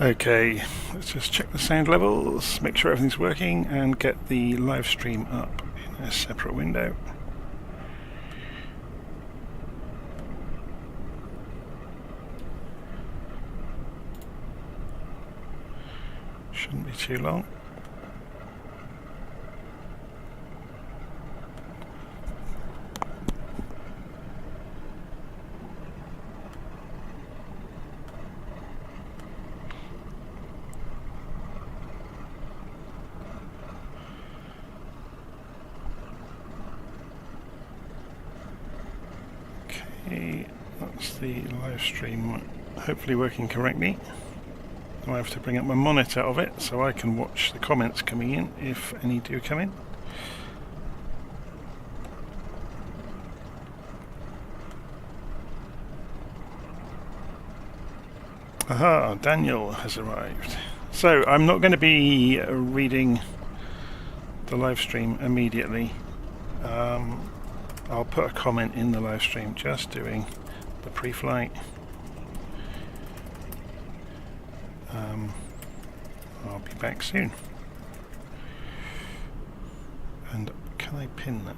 Okay, let's just check the sound levels, make sure everything's working, and get the live stream up in a separate window. Shouldn't be too long. Okay, that's the live stream hopefully working correctly. I have to bring up my monitor of it so I can watch the comments coming in if any do come in. Aha, Daniel has arrived. So I'm not going to be reading the live stream immediately. I'll put a comment in the live stream just doing the pre-flight. I'll be back soon. And can I pin that?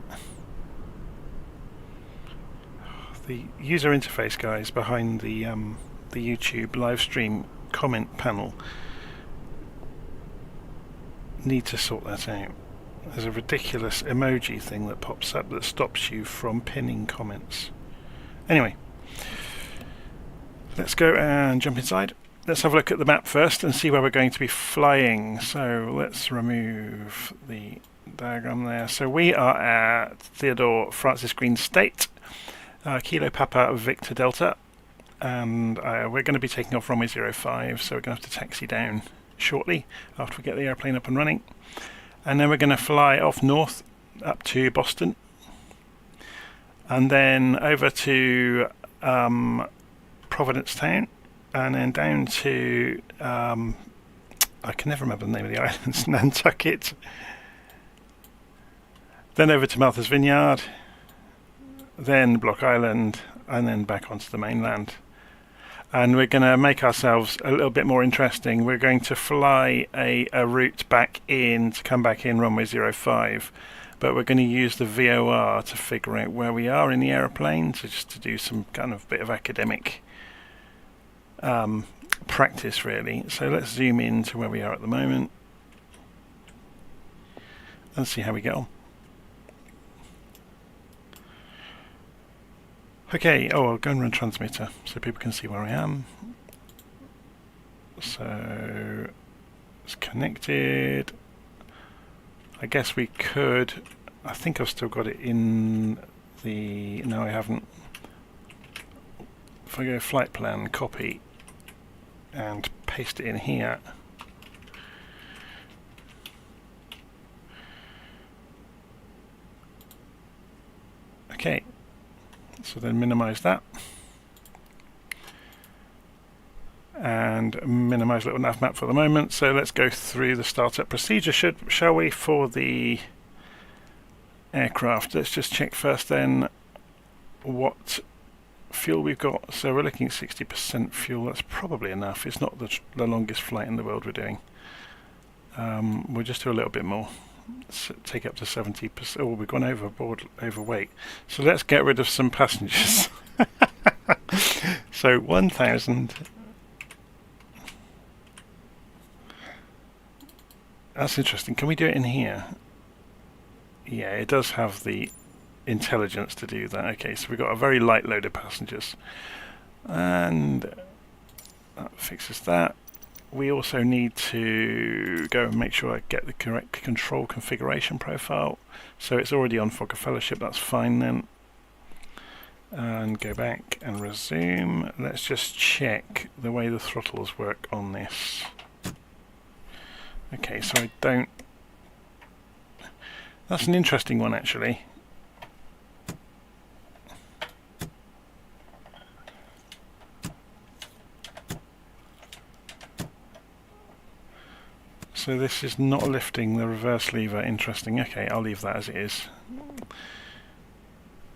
The user interface guys behind the YouTube live stream comment panel need to sort that out. There's a ridiculous emoji thing that pops up that stops you from pinning comments. Anyway, let's go and jump inside. Let's have a look at the map first and see where we're going to be flying. So let's remove the diagram there. So we are at Theodore Francis Green State, Kilo Papa Victor Delta, and we're going to be taking off runway 05, so we're going to have to taxi down shortly after we get the airplane up and running. And then we're going to fly off north up to Boston, and then over to Providence town, and then down to, I can never remember the name of the islands, Nantucket, then over to Martha's Vineyard, then Block Island, and then back onto the mainland. And we're going to make ourselves a little bit more interesting. We're going to fly a route back in, to come back in runway 05, but we're going to use the VOR to figure out where we are in the aeroplane, so just to do some kind of bit of academic practice really. So let's zoom in to where we are at the moment and see how we get on. Okay, I'll go and run transmitter so people can see where I am. So it's connected. I guess we could, I think I've still got it in the, no I haven't. If I go flight plan, copy, and paste it in here. Okay, so then minimize that. And minimize LittleNavMap for the moment. So let's go through the startup procedure, shall we, for the aircraft. Let's just check first then what fuel we've got. So we're looking at 60% fuel. That's probably enough. It's not the longest flight in the world we're doing. We'll just do a little bit more. Let's take it up to 70%. Oh, we've gone overweight. So let's get rid of some passengers. So 1,000. That's interesting. Can we do it in here? Yeah, it does have the intelligence to do that. Okay, so we've got a very light load of passengers, and that fixes that. We also need to go and make sure I get the correct control configuration profile. So it's already on Fokker Fellowship, that's fine then. And go back and resume. Let's just check the way the throttles work on this. Okay, so I don't... That's an interesting one actually. So this is not lifting the reverse lever. Interesting. Okay, I'll leave that as it is.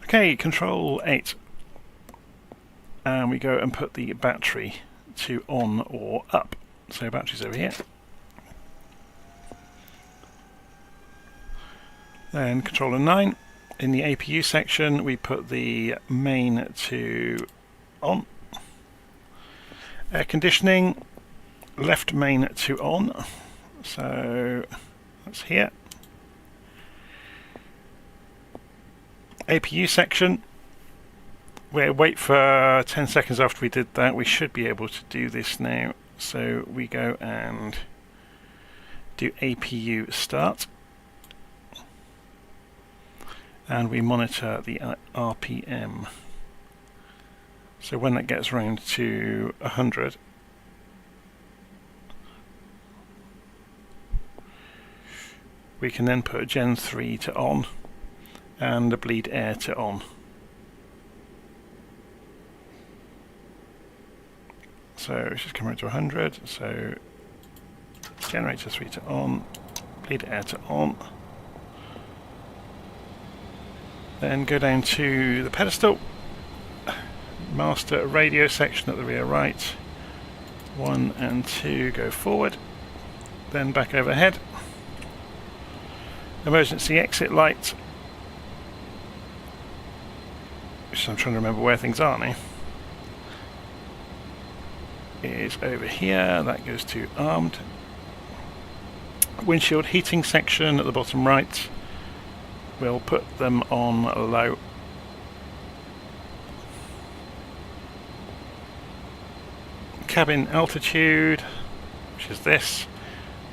Okay, control 8. And we go and put the battery to on or up. So batteries over here. Then controller 9. In the APU section, we put the main to on. Air conditioning, left main to on. So that's here. APU section. We'll wait for 10 seconds after we did that. We should be able to do this now. So we go and do APU start. And we monitor the RPM. So when that gets round to 100, we can then put Gen 3 to on and the bleed air to on. So it's just come around to 100, so generator 3 to on, bleed air to on. Then go down to the pedestal, master radio section at the rear right, 1 and 2 go forward, then back overhead, emergency exit light, which I'm trying to remember where things are now, is over here, that goes to armed, windshield heating section at the bottom right. We'll put them on low. Cabin altitude, which is this.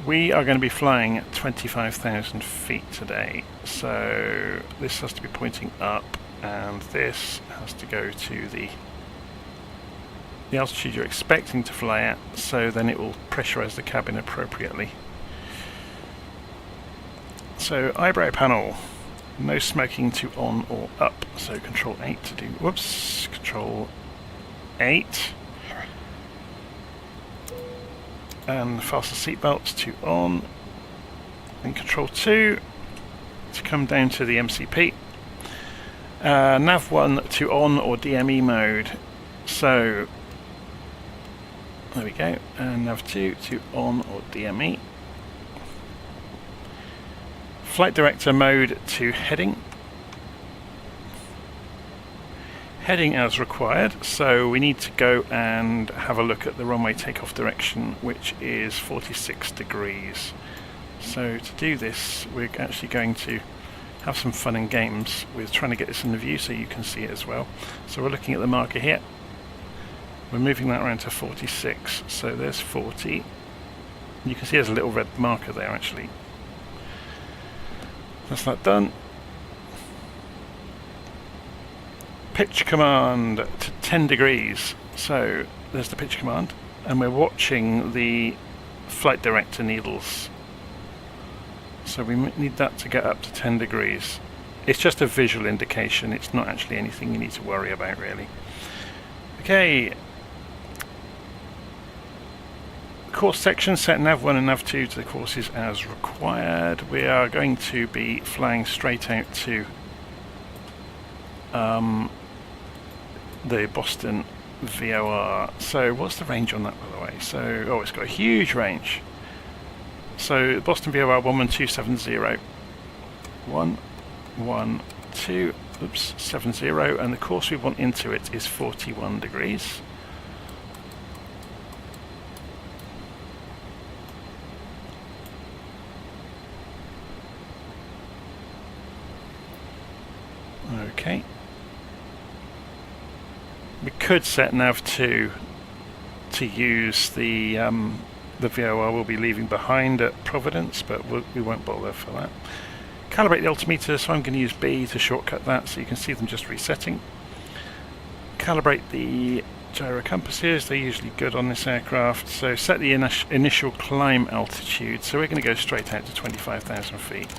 We are going to be flying at 25,000 feet today. So this has to be pointing up, and this has to go to the altitude you're expecting to fly at, so then it will pressurize the cabin appropriately. So eyebrow panel. No smoking to on or up, so control 8 to do, whoops, control 8. And fasten seatbelts to on, and control 2 to come down to the MCP. Nav 1 to on or DME mode, so there we go, and Nav 2 to on or DME. Flight director mode to heading. Heading as required, so we need to go and have a look at the runway takeoff direction, which is 46 degrees. So to do this, we're actually going to have some fun and games with trying to get this in the view so you can see it as well. So we're looking at the marker here. We're moving that around to 46, so there's 40. You can see there's a little red marker there actually. That's that done. Pitch command to 10 degrees. So there's the pitch command, and we're watching the flight director needles. So we need that to get up to 10 degrees. It's just a visual indication, it's not actually anything you need to worry about really. Okay. Course section, set nav 1 and nav 2 to the courses as required. We are going to be flying straight out to the Boston VOR. So what's the range on that, by the way? So, oh, it's got a huge range. So Boston VOR 11270. 112, oops, 70, and the course we want into it is 41 degrees. Okay. We could set nav 2 to use the VOR we'll be leaving behind at Providence, but we won't bother for that. Calibrate the altimeter, so I'm going to use B to shortcut that so you can see them just resetting. Calibrate the gyro compasses, they're usually good on this aircraft. So set the initial climb altitude, so we're going to go straight out to 25,000 feet.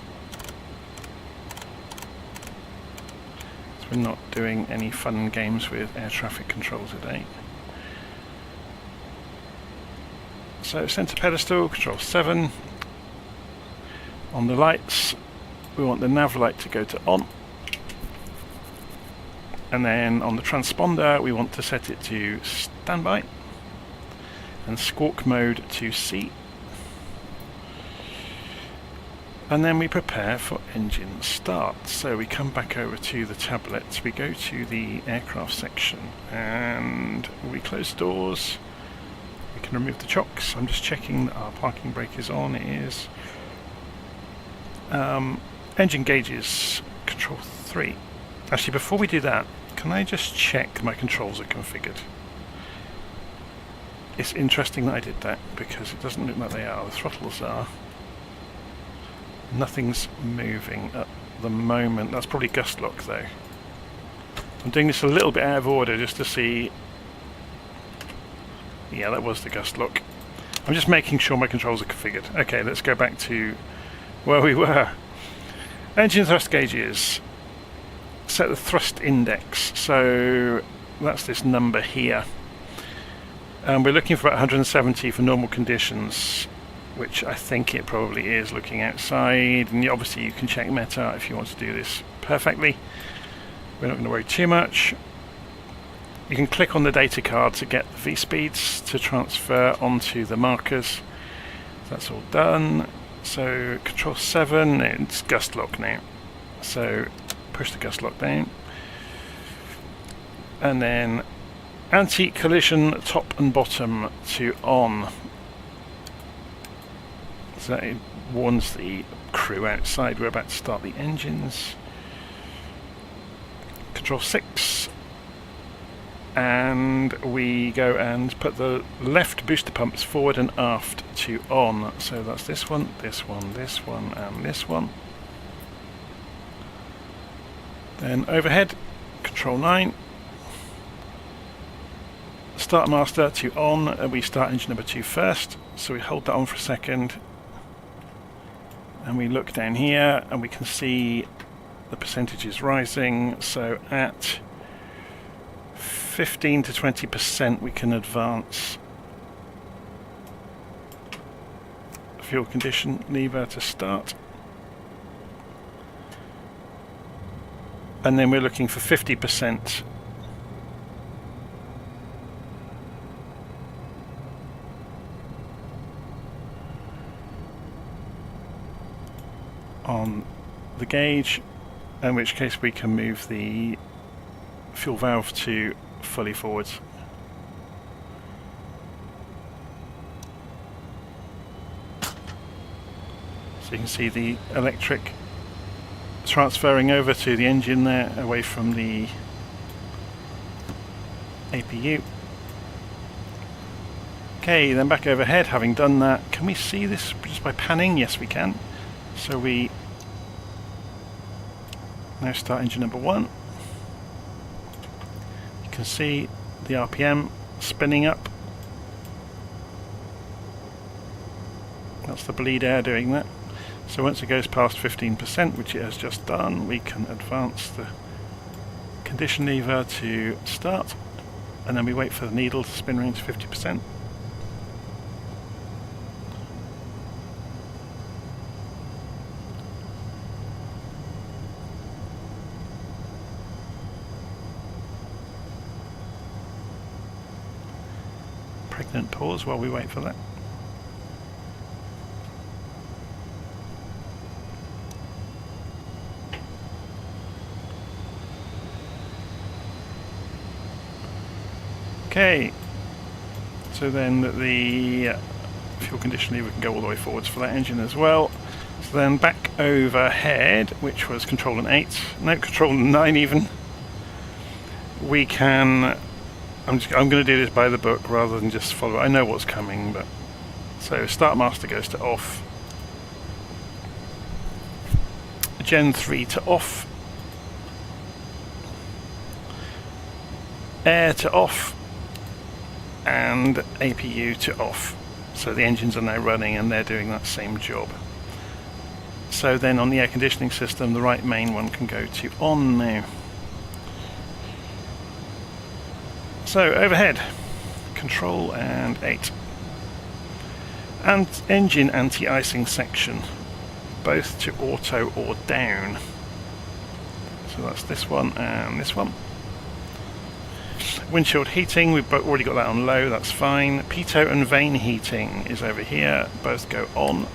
We're not doing any fun games with air traffic control today. So center pedestal, control 7. On the lights, we want the nav light to go to on. And then on the transponder, we want to set it to standby. and squawk mode to C. And then we prepare for engine start. So we come back over to the tablet, we go to the aircraft section, and we close the doors. We can remove the chocks. I'm just checking that our parking brake is on. It is. Engine gauges, control 3. Actually, before we do that, can I just check my controls are configured? It's interesting that I did that, because it doesn't look like they are. The throttles are. Nothing's moving at the moment. That's probably gust lock though. I'm doing this a little bit out of order just to see. Yeah, that was the gust lock. I'm just making sure my controls are configured. Okay, let's go back to where we were. Engine thrust gauges. Set the thrust index. So that's this number here. And we're looking for about 170 for normal conditions, which I think it probably is looking outside, and obviously you can check Meta if you want to do this perfectly. We're not going to worry too much. You can click on the data card to get the V-speeds to transfer onto the markers. That's all done. So control 7, it's gust lock now. So push the gust lock down. And then anti-collision top and bottom to on. So it warns the crew outside we're about to start the engines. Control 6, and we go and put the left booster pumps forward and aft to on. So that's this one, this one, this one, and this one. Then overhead, control 9. Start master to on, and we start engine number 2 first. So we hold that on for a second. And we look down here and we can see the percentages rising. So at 15 to 20% we can advance fuel condition lever to start. And then we're looking for 50% on the gauge, in which case we can move the fuel valve to fully forwards. So you can see the electric transferring over to the engine there, away from the APU. Okay, then back overhead. Having done that, can we see this just by panning? Yes, we can. So we now start engine number 1. You can see the RPM spinning up. That's the bleed air doing that. So once it goes past 15%, which it has just done, we can advance the condition lever to start, and then we wait for the needle to spin around to 50%. Pregnant pause while we wait for that. Okay, so then the fuel condition lever can go all the way forwards for that engine as well. So then back overhead, which was control and 8, no, control and 9 even, we can, I'm going to do this by the book rather than just follow it. I know what's coming, but so start master goes to off, Gen 3 to off, air to off, and APU to off. So the engines are now running and they're doing that same job. So then on the air conditioning system, the right main one can go to on now. So overhead, control and 8. And engine anti-icing section, both to auto or down. So that's this one and this one. Windshield heating, we've already got that on low, that's fine. Pitot and vane heating is over here, both go on.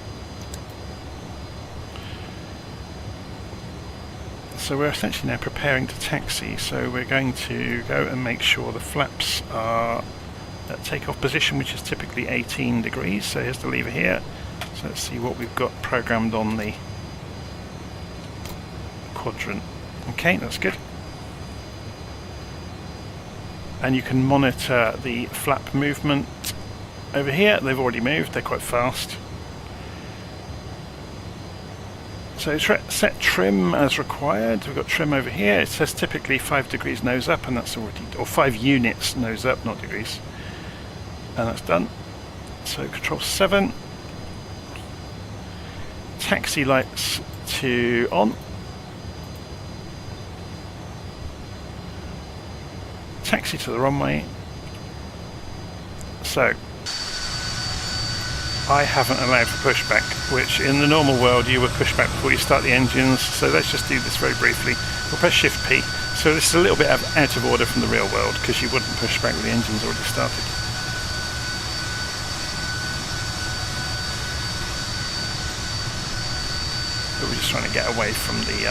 So we're essentially now preparing to taxi, so we're going to go and make sure the flaps are at takeoff position, which is typically 18 degrees. So here's the lever here. So let's see what we've got programmed on the quadrant. Okay, that's good. And you can monitor the flap movement over here. They've already moved, they're quite fast. So set trim as required. We've got trim over here. It says typically 5 degrees nose up, and that's already, or 5 units nose up, not degrees. And that's done. So control 7. Taxi lights to on. Taxi to the runway. So I haven't allowed for pushback, which in the normal world you would push back before you start the engines, so let's just do this very briefly. We'll press Shift P. So this is a little bit out of order from the real world, because you wouldn't push back with the engines already started. But we're just trying to get away from the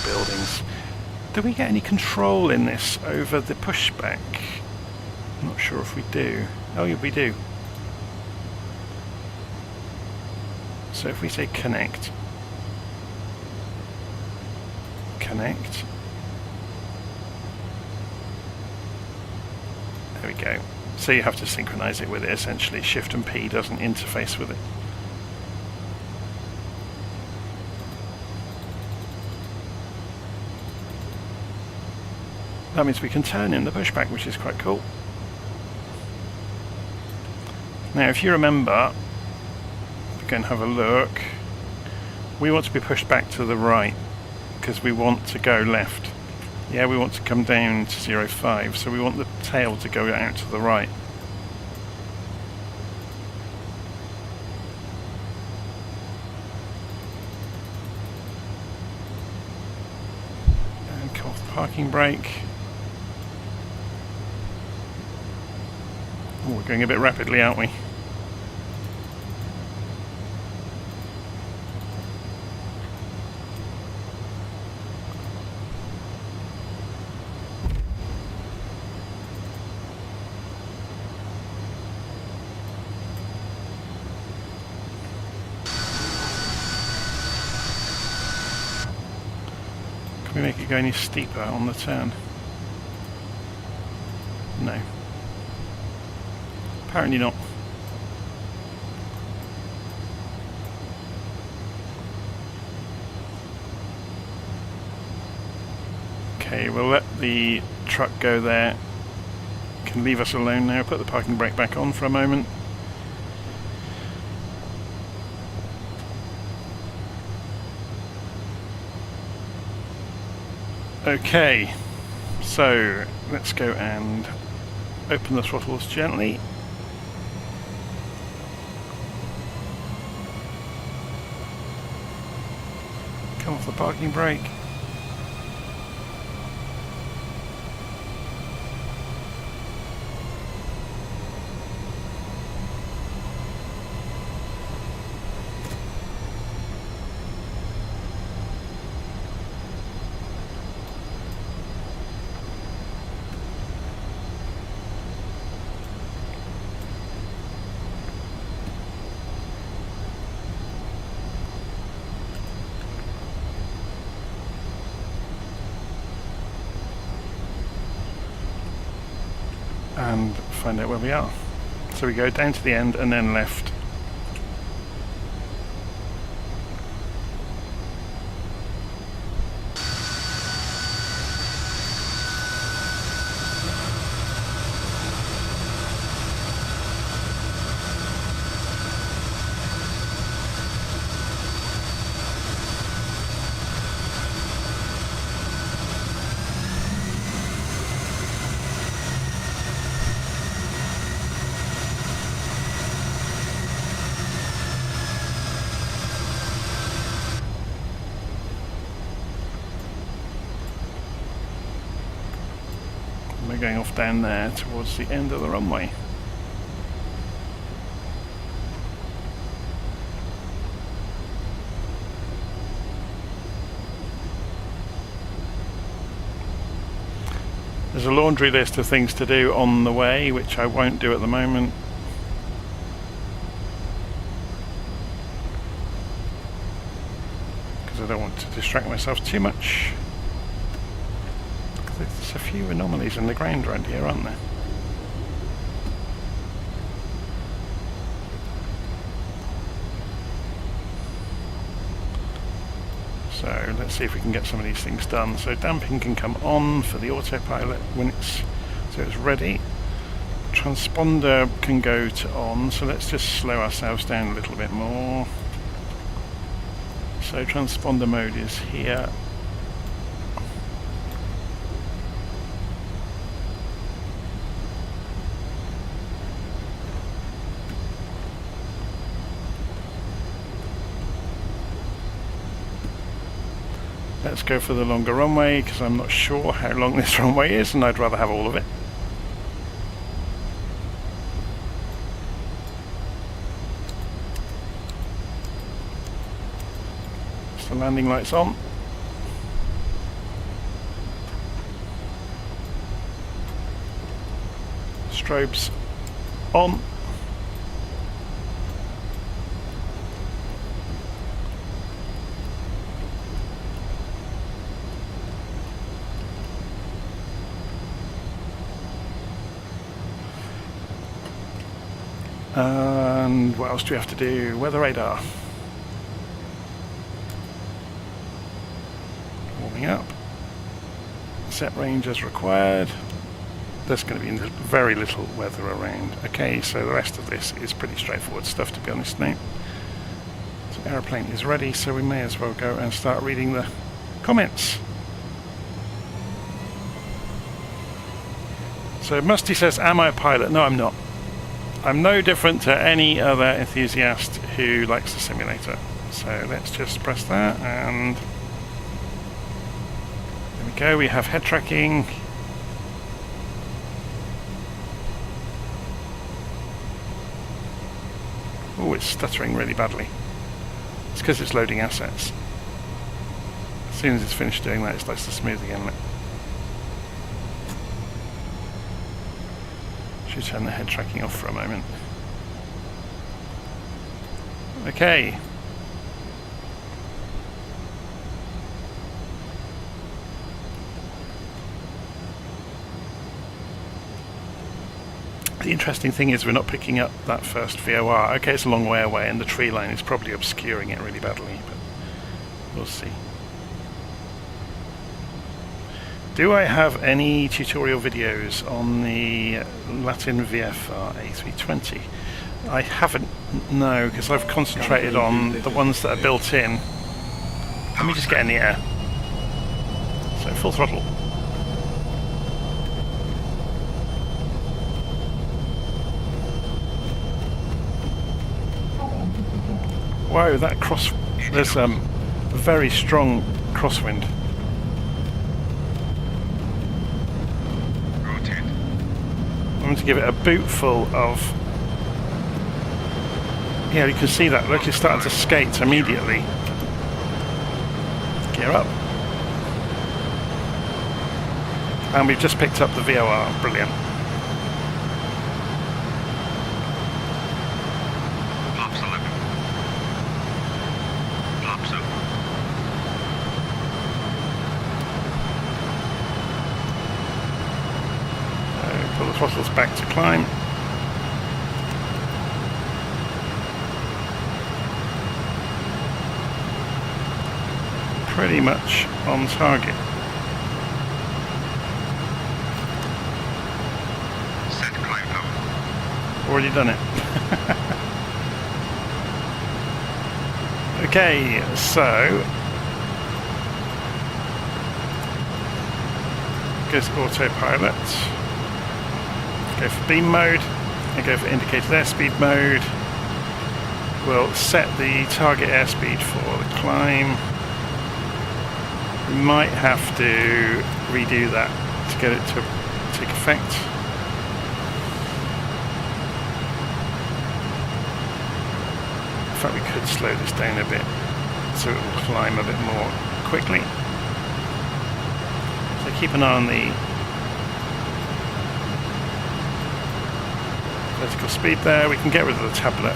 buildings. Do we get any control in this over the pushback? I'm not sure if we do. Oh yeah, we do. So if we say connect, connect, there we go. So you have to synchronize it with it essentially. Shift and P doesn't interface with it. That means we can turn in the pushback, which is quite cool. Now if you remember, go and have a look, we want to be pushed back to the right because we want to go left. Yeah, we want to come down to 0.5, so we want the tail to go out to the right. And come off the parking brake. Oh, we're going a bit rapidly, aren't we? Can we make it go any steeper on the turn? No. Apparently not. Okay, we'll let the truck go there. Can leave us alone now. Put the parking brake back on for a moment. Okay, so let's go and open the throttles gently. Come off the parking brake. And find out where we are. So we go down to the end and then left. going off down there towards the end of the runway. There's a laundry list of things to do on the way, which I won't do at the moment. Because I don't want to distract myself too much. There's a few anomalies in the ground around here, aren't there? So let's see if we can get some of these things done. So damping can come on for the autopilot when it's ready. Transponder can go to on, so let's just slow ourselves down a little bit more. So transponder mode is here. Let's go for the longer runway, because I'm not sure how long this runway is and I'd rather have all of it. Is the landing lights on? Strobes on. And what else do we have to do? Weather radar. Warming up. Set range as required. There's going to be very little weather around. Okay, so the rest of this is pretty straightforward stuff, to be honest now. So aeroplane is ready, so we may as well go and start reading the comments. So Musty says, am I a pilot? No, I'm not. I'm no different to any other enthusiast who likes the simulator. So let's just press that, and there we go. We have head tracking. Oh, it's stuttering really badly. It's because it's loading assets. As soon as it's finished doing that, it starts to smooth again. Should turn the head tracking off for a moment. Okay. The interesting thing is we're not picking up that first VOR. Okay, it's a long way away and the tree line is probably obscuring it really badly, but we'll see. Do I have any tutorial videos on the LittleNavMap A320? I haven't, no, because I've concentrated on the ones that are built in. Let me just get in the air. So full throttle. Whoa, that there's a very strong crosswind. I'm going to give it a boot full of... Yeah, you can see that. Look, it's starting to skate immediately. Gear up. And we've just picked up the VOR. Brilliant. Flaps 11. Flaps up. Pull the throttles back to climb. Pretty much on target. Set climb power. Already done it. Okay, so goes autopilot. Go for beam mode and go for indicated airspeed mode. We'll set the target airspeed for the climb. We might have to redo that to get it to take effect. In fact, we could slow this down a bit so it will climb a bit more quickly. So keep an eye on the vertical speed there. We can get rid of the tablet.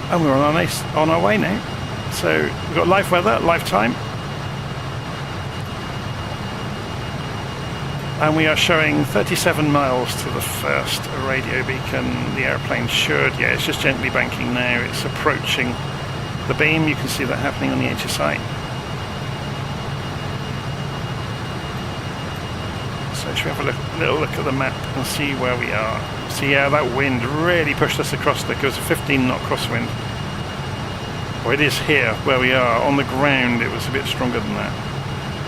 And we're on our way now. So we've got live weather, live time. And we are showing 37 miles to the first radio beacon. The airplane should, yeah, it's just gently banking now. It's approaching the beam. You can see that happening on the HSI. So should we have a little look at the map and see where we are? So yeah, that wind really pushed us across there. It was a 15 knot crosswind. Well, it is here where we are. On the ground it was a bit stronger than that.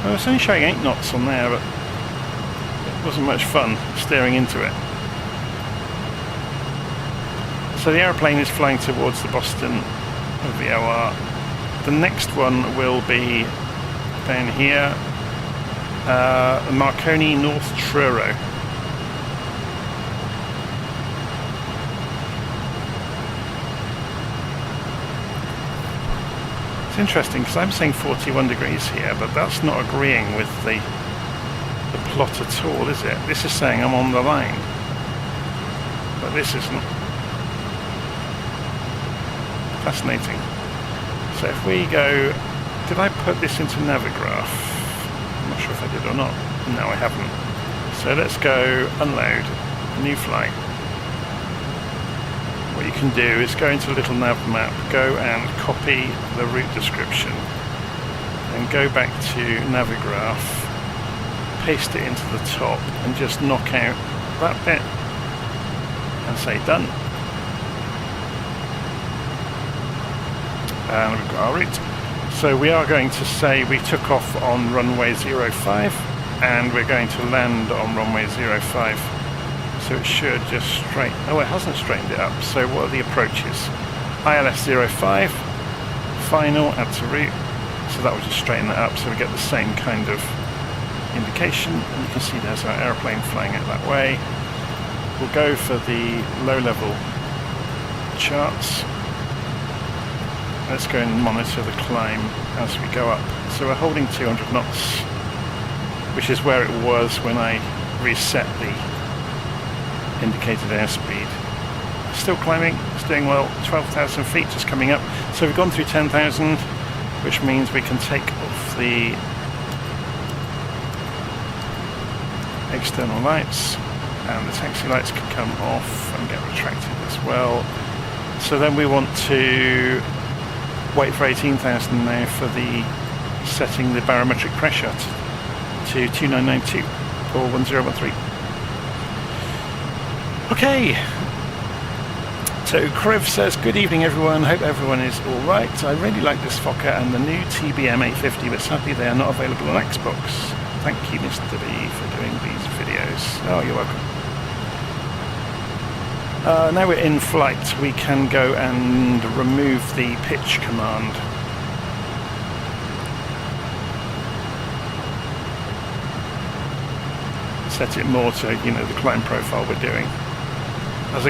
Well, it's only showing 8 knots on there, but it wasn't much fun steering into it. So the aeroplane is flying towards the Boston VOR. The next one will be down here, Marconi North Truro. It's interesting because I'm saying 41 degrees here, but that's not agreeing with the plot at all, is it? This is saying I'm on the line, but this isn't. Fascinating. So if we go, did I put this into Navigraph? I'm not sure if I did or not. No, I haven't. So let's go unload, new flight. What you can do is go into LittleNavMap, go and copy the route description, and go back to Navigraph, paste it into the top, and just knock out that bit, and say done. And we've got our route. So we are going to say we took off on runway 05, and we're going to land on runway 05. So it should just straighten. Oh, it hasn't straightened it up. So what are the approaches? ILS 05, final, add to route. So that will just straighten that up. So we get the same kind of indication. And you can see there's our aeroplane flying out that way. We'll go for the low-level charts. Let's go and monitor the climb as we go up. So we're holding 200 knots, which is where it was when I reset the indicated airspeed. Still climbing, it's doing well. 12,000 feet just coming up. So we've gone through 10,000, which means we can take off the external lights, and the taxi lights can come off and get retracted as well. So then we want to wait for 18,000 now for the setting the barometric pressure to 2992 or 1013. Okay, so Kriv says, good evening everyone, hope everyone is alright. I really like this Fokker and the new TBM 850, but sadly they are not available on Xbox. Thank you Mr. B for doing these videos. Oh, you're welcome. Now we're in flight, we can go and remove the pitch command. Set it more to, you know, the climb profile we're doing. As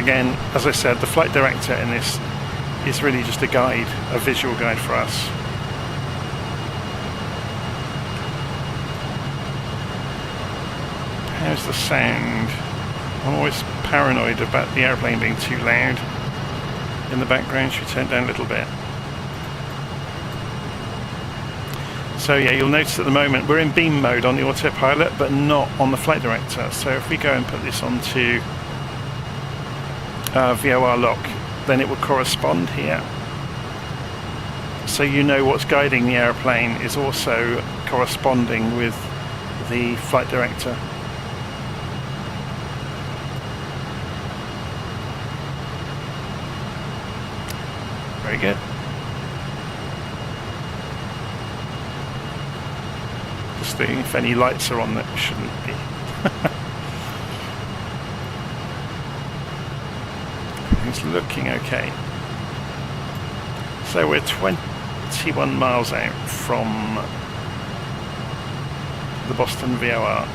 I said, the flight director in this is really just a guide, a visual guide for us. How's the sound? I'm always paranoid about the airplane being too loud in the background. Should we turn it down a little bit? So yeah, you'll notice at the moment we're in beam mode on the autopilot, but not on the flight director. So if we go and put this onto VOR lock, then it will correspond here. So you know what's guiding the airplane is also corresponding with the flight director. Very good. Just thinking if any lights are on that shouldn't be. It's looking okay. So we're 21 miles out from the Boston VOR.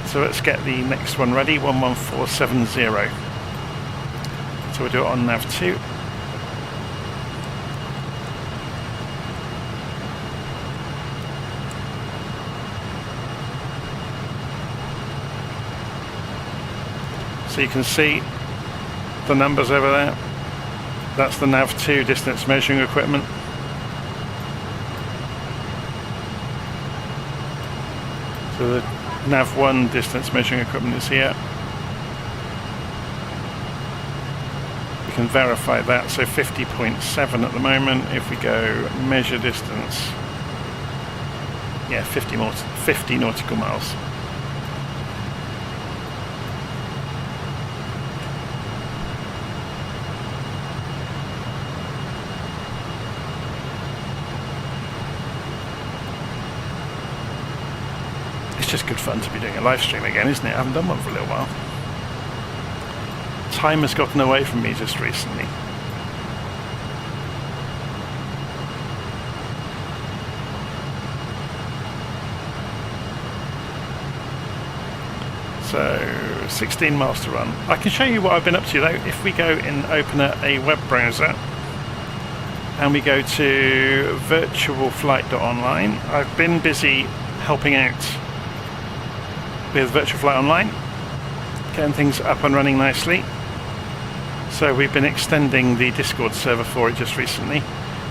So let's get the next one ready, 11470. So we'll do it on nav2. So you can see the numbers over there. That's the nav2 distance measuring equipment. So the nav1 distance measuring equipment is here. We can verify that, so 50.7 at the moment. If we go measure distance, yeah, 50 nautical miles. It's just good fun to be doing a live stream again, isn't it? I haven't done one for a little while. Time has gotten away from me just recently. So 16 miles to run. I can show you what I've been up to though. If we go and open a web browser and we go to virtualflight.online, I've been busy helping out with Virtual Flight Online, getting things up and running nicely. So we've been extending the Discord server for it just recently,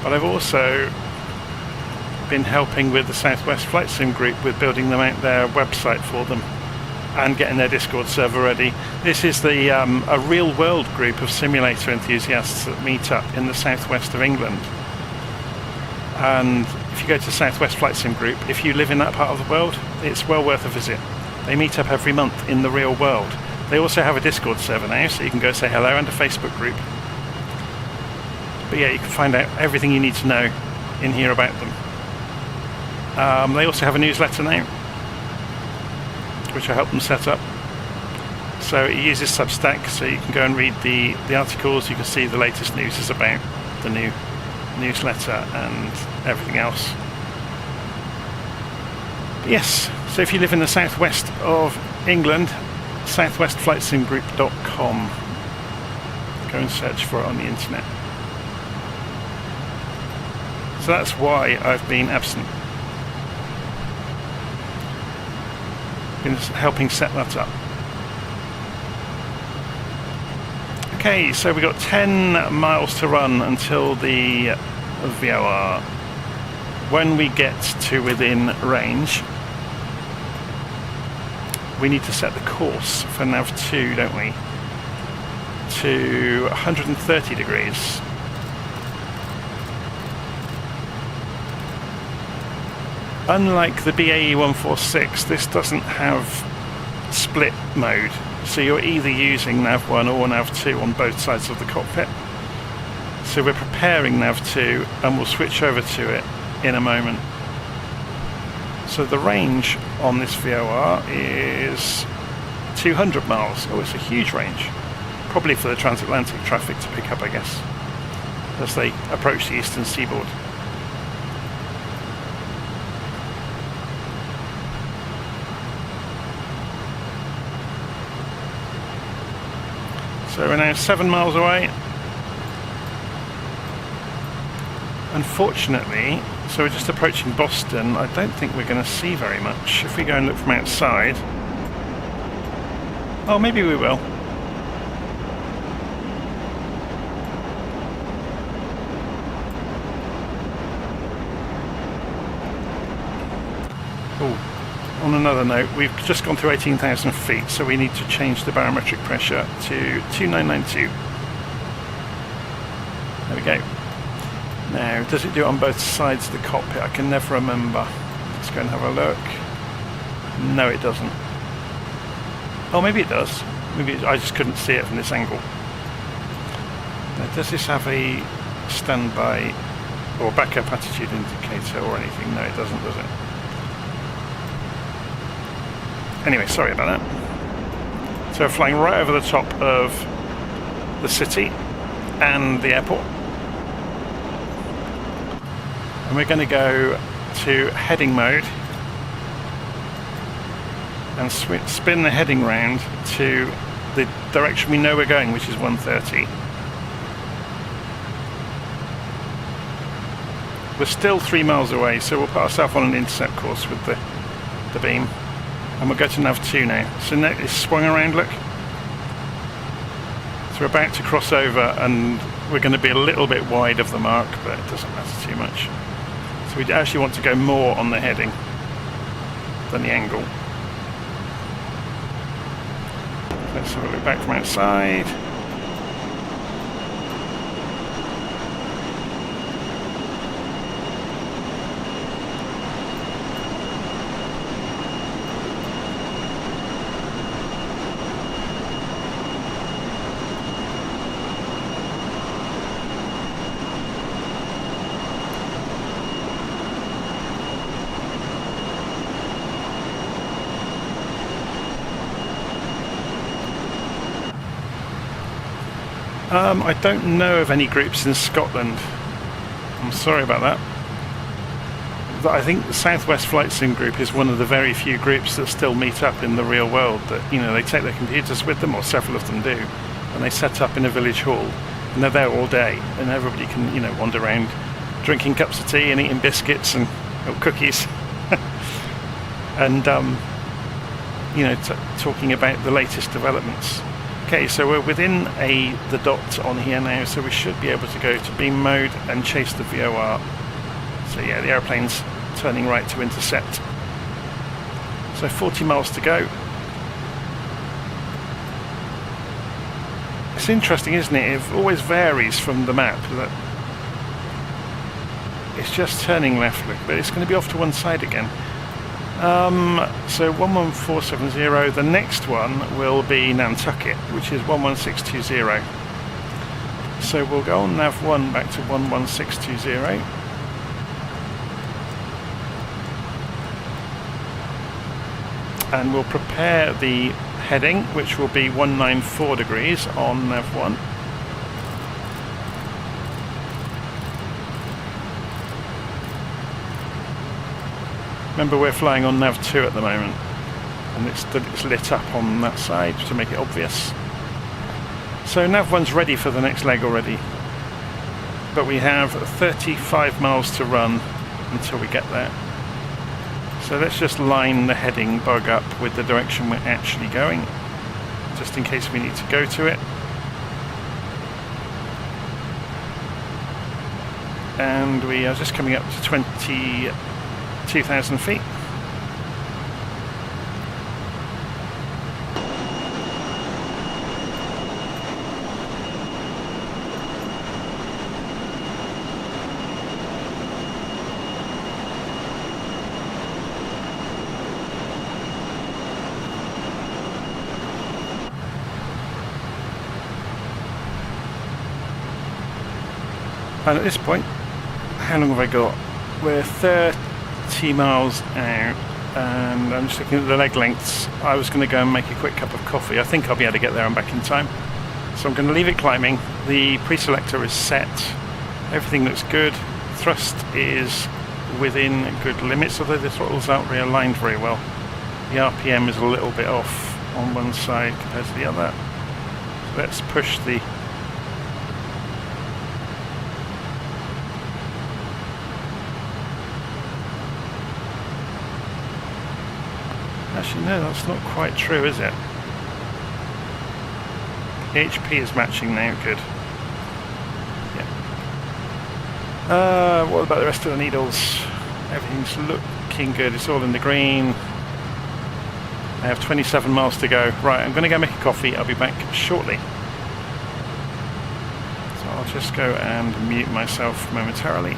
but I've also been helping with the Southwest Flight Sim group with building them out their website for them and getting their Discord server ready. This is the a real world group of simulator enthusiasts that meet up in the southwest of England. And if you go to Southwest Flight Sim group, if you live in that part of the world, it's well worth a visit. They meet up every month in the real world. They also have a Discord server now, so you can go say hello, and a Facebook group. But yeah, you can find out everything you need to know in here about them. They also have a newsletter now, which I helped them set up. So it uses Substack, so you can go and read the articles. You can see the latest news is about the new newsletter and everything else. But yes, so if you live in the southwest of England, southwestflightsimgroup.com. Go and search for it on the internet. So that's why I've been absent. Been helping set that up. Okay, so we've got 10 miles to run until the VOR. When we get to within range, we need to set the course for nav2, don't we? To 130 degrees. Unlike the BAE 146, this doesn't have split mode, so you're either using nav1 or nav2 on both sides of the cockpit. So we're preparing nav2 and we'll switch over to it in a moment. So the range on this VOR is 200 miles. Oh, it's a huge range. Probably for the transatlantic traffic to pick up, I guess, as they approach the eastern seaboard. So we're now 7 miles away. Unfortunately, so we're just approaching Boston. I don't think we're going to see very much. If we go and look from outside... Oh, maybe we will. Oh, on another note, we've just gone through 18,000 feet, so we need to change the barometric pressure to 2992. There we go. Now, does it do it on both sides of the cockpit? I can never remember. Let's go and have a look. No, it doesn't. Oh, maybe it does. Maybe I just couldn't see it from this angle. Now, does this have a standby or backup attitude indicator or anything? No, it doesn't, does it? Anyway, sorry about that. So we're flying right over the top of the city and the airport. And we're going to go to heading mode and spin the heading round to the direction we know we're going, which is 130. We're still 3 miles away, so we'll put ourselves on an intercept course with the beam. And we'll go to nav 2 now. So now it's swung around, look. So we're about to cross over, and we're going to be a little bit wide of the mark, but it doesn't matter too much. So we actually want to go more on the heading than the angle. Let's have a look back from outside. I don't know of any groups in Scotland. I'm sorry about that. But I think the Southwest Flight Sim group is one of the very few groups that still meet up in the real world. That, you know, they take their computers with them, or several of them do, and they set up in a village hall, and they're there all day, and everybody can, you know, wander around drinking cups of tea and eating biscuits and cookies, and you know, talking about the latest developments. Okay, so we're within the dot on here now, so we should be able to go to beam mode and chase the VOR. So yeah, the airplane's turning right to intercept. So 40 miles to go. It's interesting, isn't it? It always varies from the map. That it's just turning left, look, but it's going to be off to one side again. So 11470, the next one will be Nantucket, which is 11620. So we'll go on nav 1 back to 11620. And we'll prepare the heading, which will be 194 degrees on nav 1. Remember, we're flying on nav 2 at the moment, and it's lit up on that side to make it obvious. So nav 1's ready for the next leg already, but we have 35 miles to run until we get there. So let's just line the heading bug up with the direction we're actually going, just in case we need to go to it. And we are just coming up to 22,000 feet. And at this point, how long have I got? We're 30 miles out, and I'm just looking at the leg lengths. I was going to go and make a quick cup of coffee. I think I'll be able to get there and back in time. So I'm going to leave it climbing. The pre-selector is set. Everything looks good. Thrust is within good limits, although the throttles aren't realigned very well. The RPM is a little bit off on one side compared to the other. So let's push the Actually, no, that's not quite true, is it? The HP is matching now, good. Yeah. What about the rest of the needles? Everything's looking good, it's all in the green. I have 27 miles to go. Right, I'm going to go make a coffee, I'll be back shortly. So I'll just go and mute myself momentarily.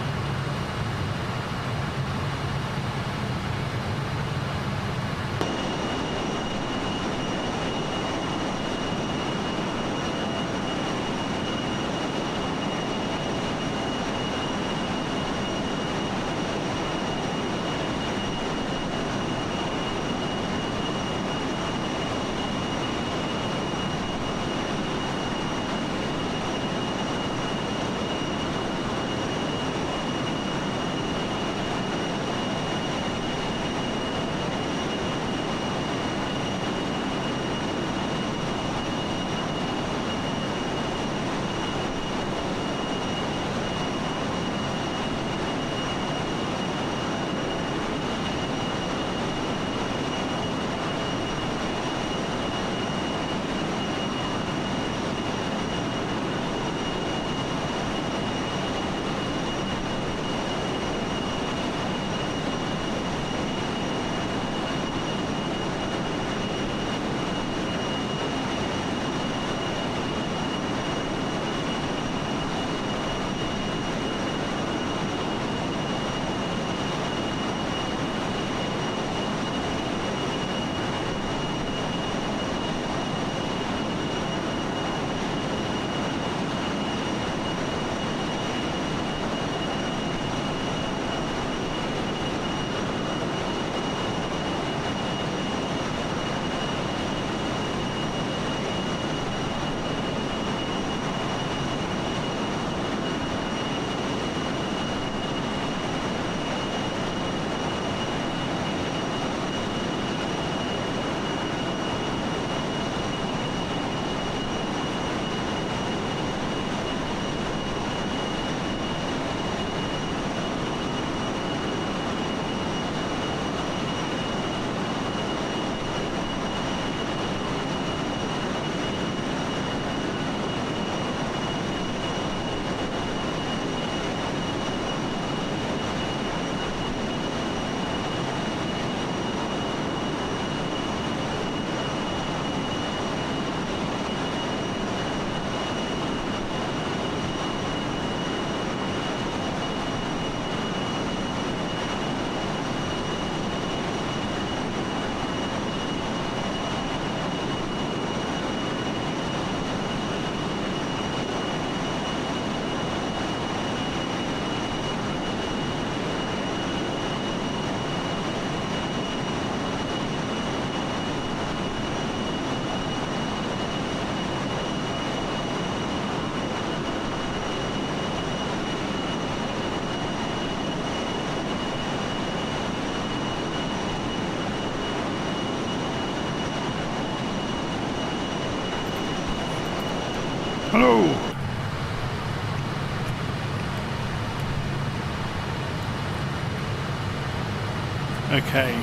Okay,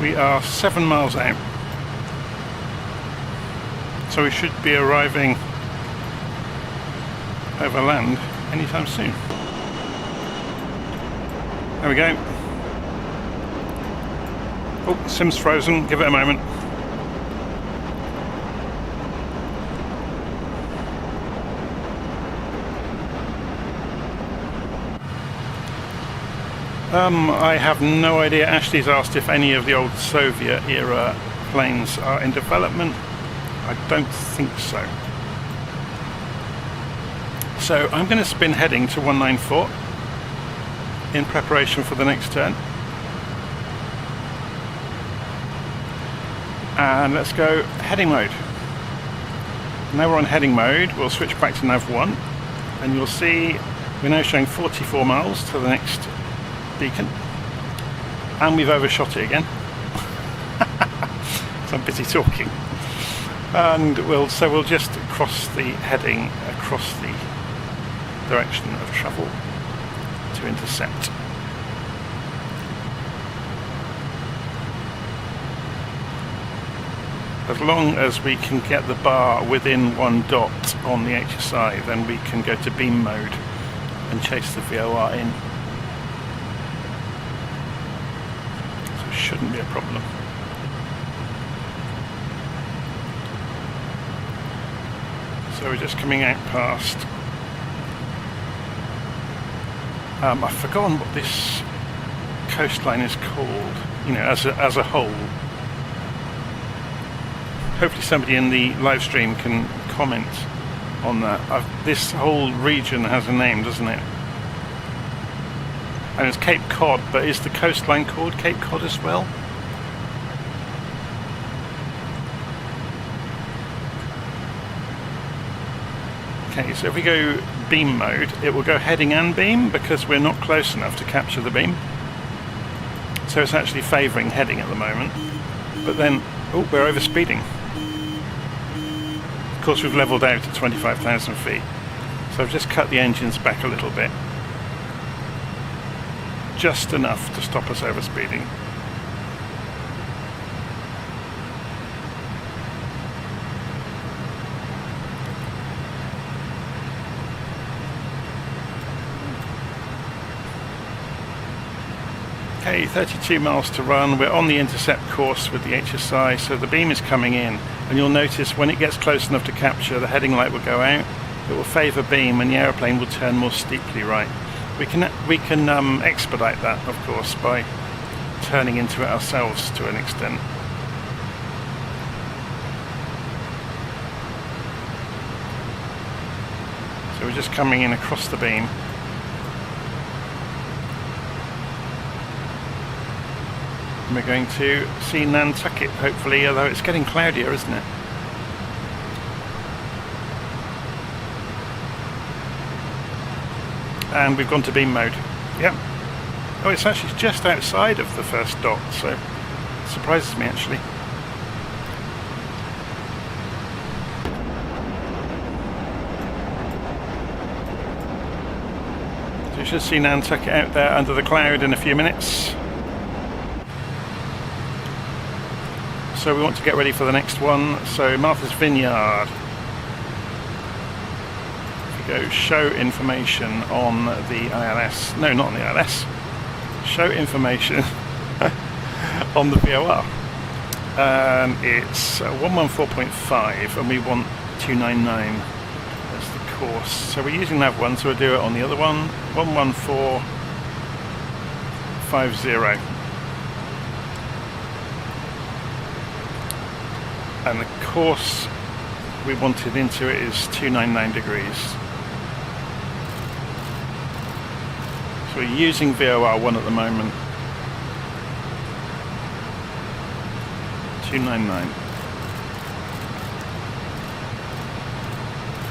we are 7 miles out, so we should be arriving over land anytime soon. There we go. Oh, sim's frozen, give it a moment. I have no idea. Ashley's asked if any of the old Soviet era planes are in development. I don't think so. So I'm going to spin heading to 194 in preparation for the next turn. And let's go heading mode. Now we're on heading mode, we'll switch back to nav 1 and you'll see we're now showing 44 miles to the next beacon, and we've overshot it again. So I'm busy talking, and we'll just cross the heading across the direction of travel to intercept. As long as we can get the bar within 1 dot on the HSI, then we can go to beam mode and chase the VOR in. Shouldn't be a problem. So we're just coming out past. I've forgotten what this coastline is called, you know, as a whole. Hopefully somebody in the live stream can comment on that. This whole region has a name, doesn't it? And it's Cape Cod, but is the coastline called Cape Cod as well? Okay, so if we go beam mode, it will go heading and beam because we're not close enough to capture the beam. So it's actually favouring heading at the moment. But then, oh, we're over speeding. Of course, we've levelled out at 25,000 feet. So I've just cut the engines back a little bit. Just enough to stop us overspeeding. Okay, 32 miles to run. We're on the intercept course with the HSI, so the beam is coming in, and you'll notice when it gets close enough to capture, the heading light will go out, it will favour beam, and the aeroplane will turn more steeply right. We can expedite that, of course, by turning into it ourselves to an extent. So we're just coming in across the beam. And we're going to see Nantucket, hopefully, although it's getting cloudier, isn't it? And we've gone to beam mode. Yep. Oh, it's actually just outside of the first dot, so it surprises me actually. So you should see Nantucket out there under the cloud in a few minutes. So we want to get ready for the next one. So Martha's Vineyard. Go show information on the ILS. No, not on the ILS. Show information on the VOR. It's 114.5 and we want 299 as the course. So we're using nav 1, so we'll do it on the other one. 11450. And the course we wanted into it is 299 degrees. So we're using VOR 1 at the moment. 299.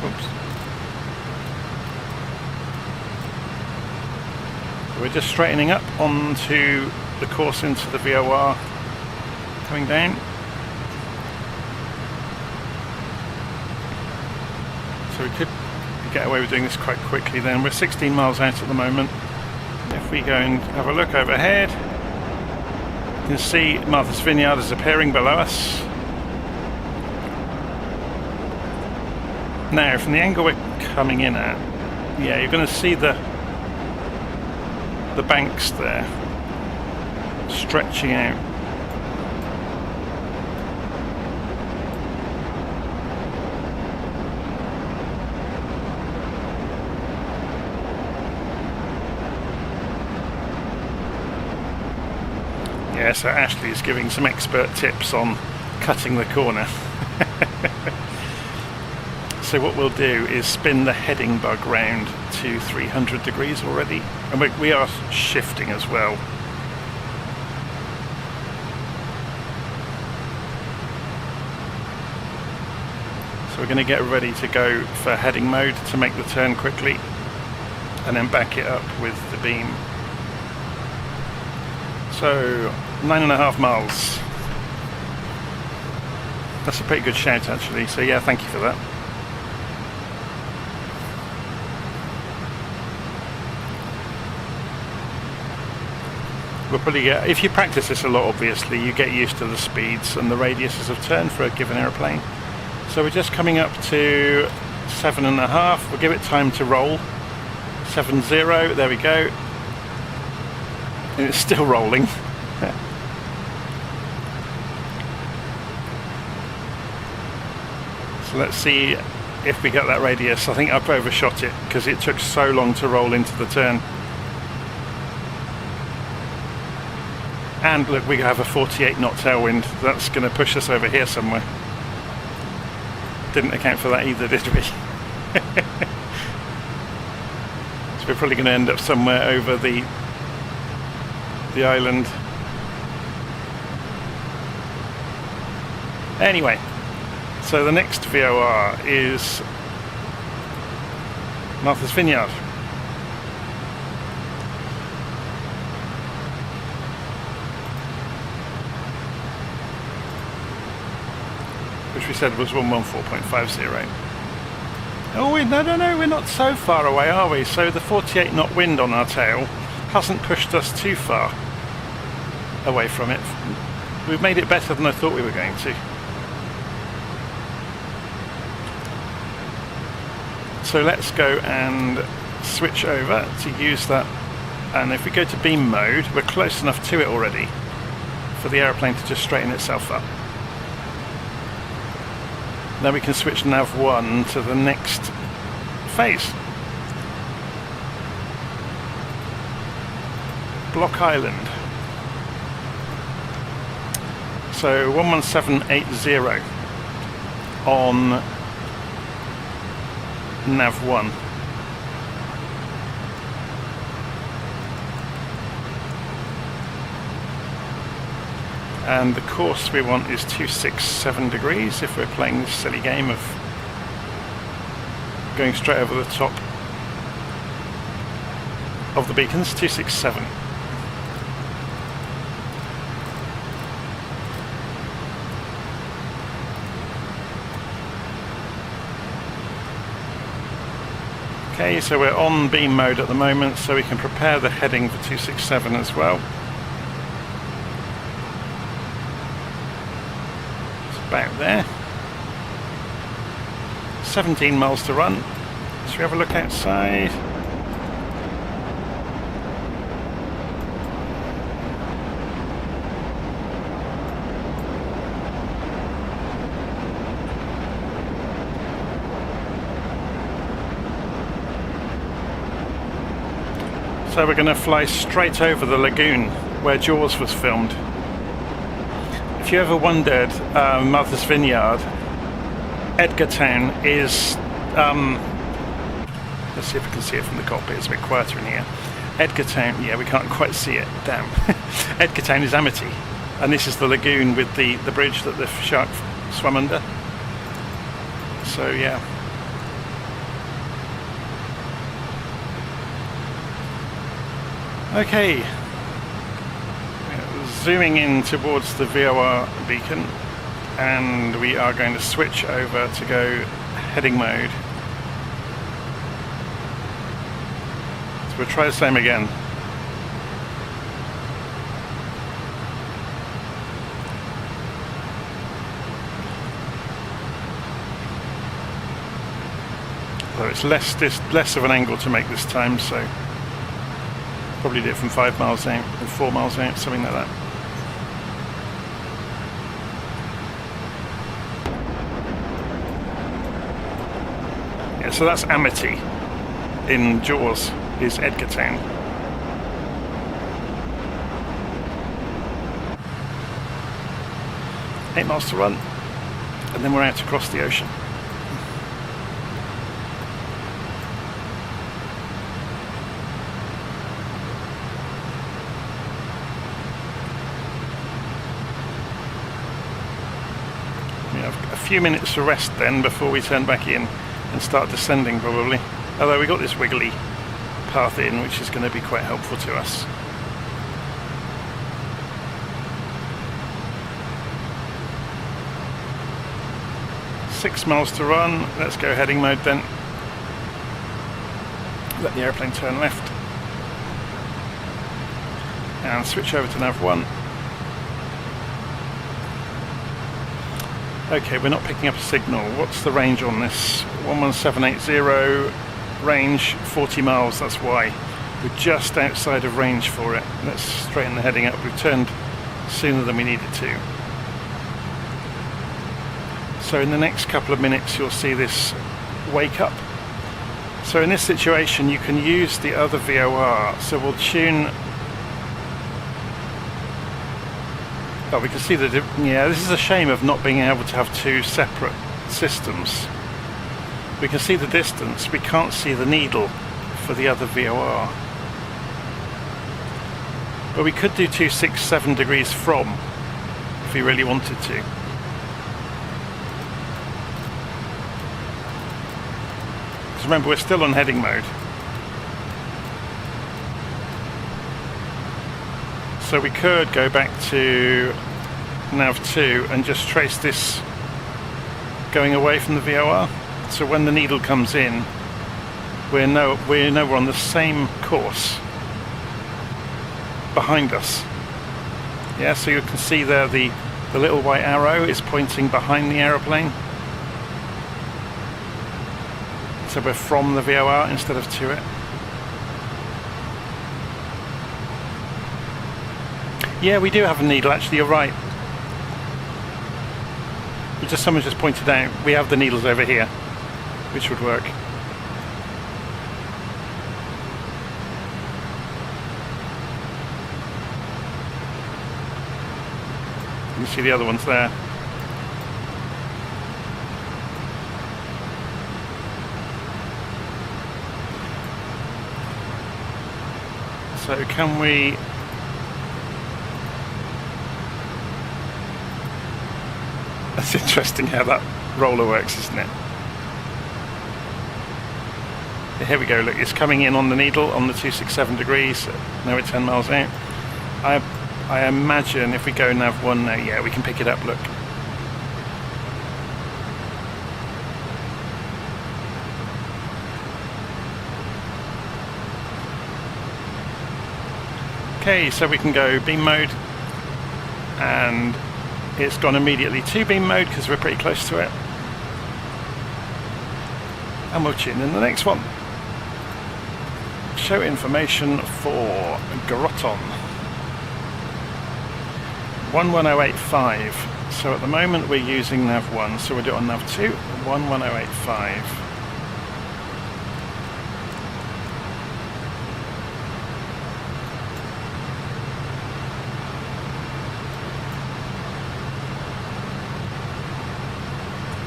Oops. So we're just straightening up onto the course into the VOR. Coming down. So we could get away with doing this quite quickly then. We're 16 miles out at the moment. If we go and have a look overhead, You can see Martha's Vineyard is appearing below us. Now, from the angle we're coming in at, yeah, you're going to see the banks there stretching out. Yeah, so Ashley is giving some expert tips on cutting the corner. So what we'll do is spin the heading bug round to 300 degrees already, and we are shifting as well. So we're going to get ready to go for heading mode to make the turn quickly, and then back it up with the beam. So 9.5 miles. That's a pretty good shout actually, so yeah, thank you for that. We'll probably get, if you practice this a lot obviously, you get used to the speeds and the radiuses of turn for a given aeroplane. So we're just coming up to 7.5, we'll give it time to roll. 7.0, there we go. And it's still rolling. So let's see if we get that radius. I think I've overshot it because it took so long to roll into the turn. And look, we have a 48 knot tailwind. That's going to push us over here somewhere. Didn't account for that either, did we? So we're probably going to end up somewhere over the island. Anyway, so the next VOR is Martha's Vineyard. Which we said was 114.50. Oh wait, no, we're not so far away, are we? So the 48 knot wind on our tail hasn't pushed us too far away from it. We've made it better than I thought we were going to. So let's go and switch over to use that, and if we go to beam mode, we're close enough to it already for the aeroplane to just straighten itself up. Then we can switch nav 1 to the next phase. Block Island. So 11780 on nav 1. And the course we want is 267 degrees if we're playing this silly game of going straight over the top of the beacons. 267. Okay, so we're on beam mode at the moment, so we can prepare the heading for 267 as well. About there. 17 miles to run. Should we have a look outside? So we're going to fly straight over the lagoon where Jaws was filmed. If you ever wondered, Martha's Vineyard, Edgartown is, let's see if we can see it from the cockpit, it's a bit quieter in here. Edgartown, yeah, we can't quite see it, damn. Edgartown is Amity, and this is the lagoon with the bridge that the shark swam under. So yeah. Okay. Zooming in towards the VOR beacon, and we are going to switch over to go heading mode. So we'll try the same again. although it's less of an angle to make this time, so probably do it from 5 miles out or 4 miles out, something like that. Yeah, so that's Amity in Jaws, is Edgartown. Eight miles to run, and then we're out across the ocean. We have a few minutes to rest then before we turn back in and start descending probably. Although we got this wiggly path in, which is going to be quite helpful to us. Six miles to run. Let's go heading mode then. Let the airplane turn left and switch over to nav 1. Okay, we're not picking up a signal. What's the range on this? 11780 range, 40 miles. That's why we're just outside of range for it. Let's straighten the heading up. We've turned sooner than we needed to. So in the next couple of minutes you'll see this wake up. So in this situation you can use the other VOR. So we'll tune... Oh, we can see that, yeah, this is a shame of not being able to have two separate systems. We can see the distance, we can't see the needle for the other VOR. But we could do 267 degrees from, if we really wanted to. Remember, we're still on heading mode, so we could go back to nav 2 and just trace this going away from the VOR. So when the needle comes in, we know we're on the same course behind us. Yeah, so you can see there the little white arrow is pointing behind the aeroplane. So we're from the VOR instead of to it. Yeah, we do have a needle, actually, you're right. Someone just pointed out, we have the needles over here, which would work. You can see the other ones there. So can we... That's interesting how that roller works, isn't it? Here we go, look, it's coming in on the needle on the 267 degrees. Now we're 10 miles out. I imagine if we go nav 1 now, yeah, we can pick it up, look. Okay, so we can go beam mode, and it's gone immediately to beam mode because we're pretty close to it. And we'll tune in the next one. Show information for Groton. 11085. So at the moment we're using nav 1, so we'll do it on nav 2, 11085.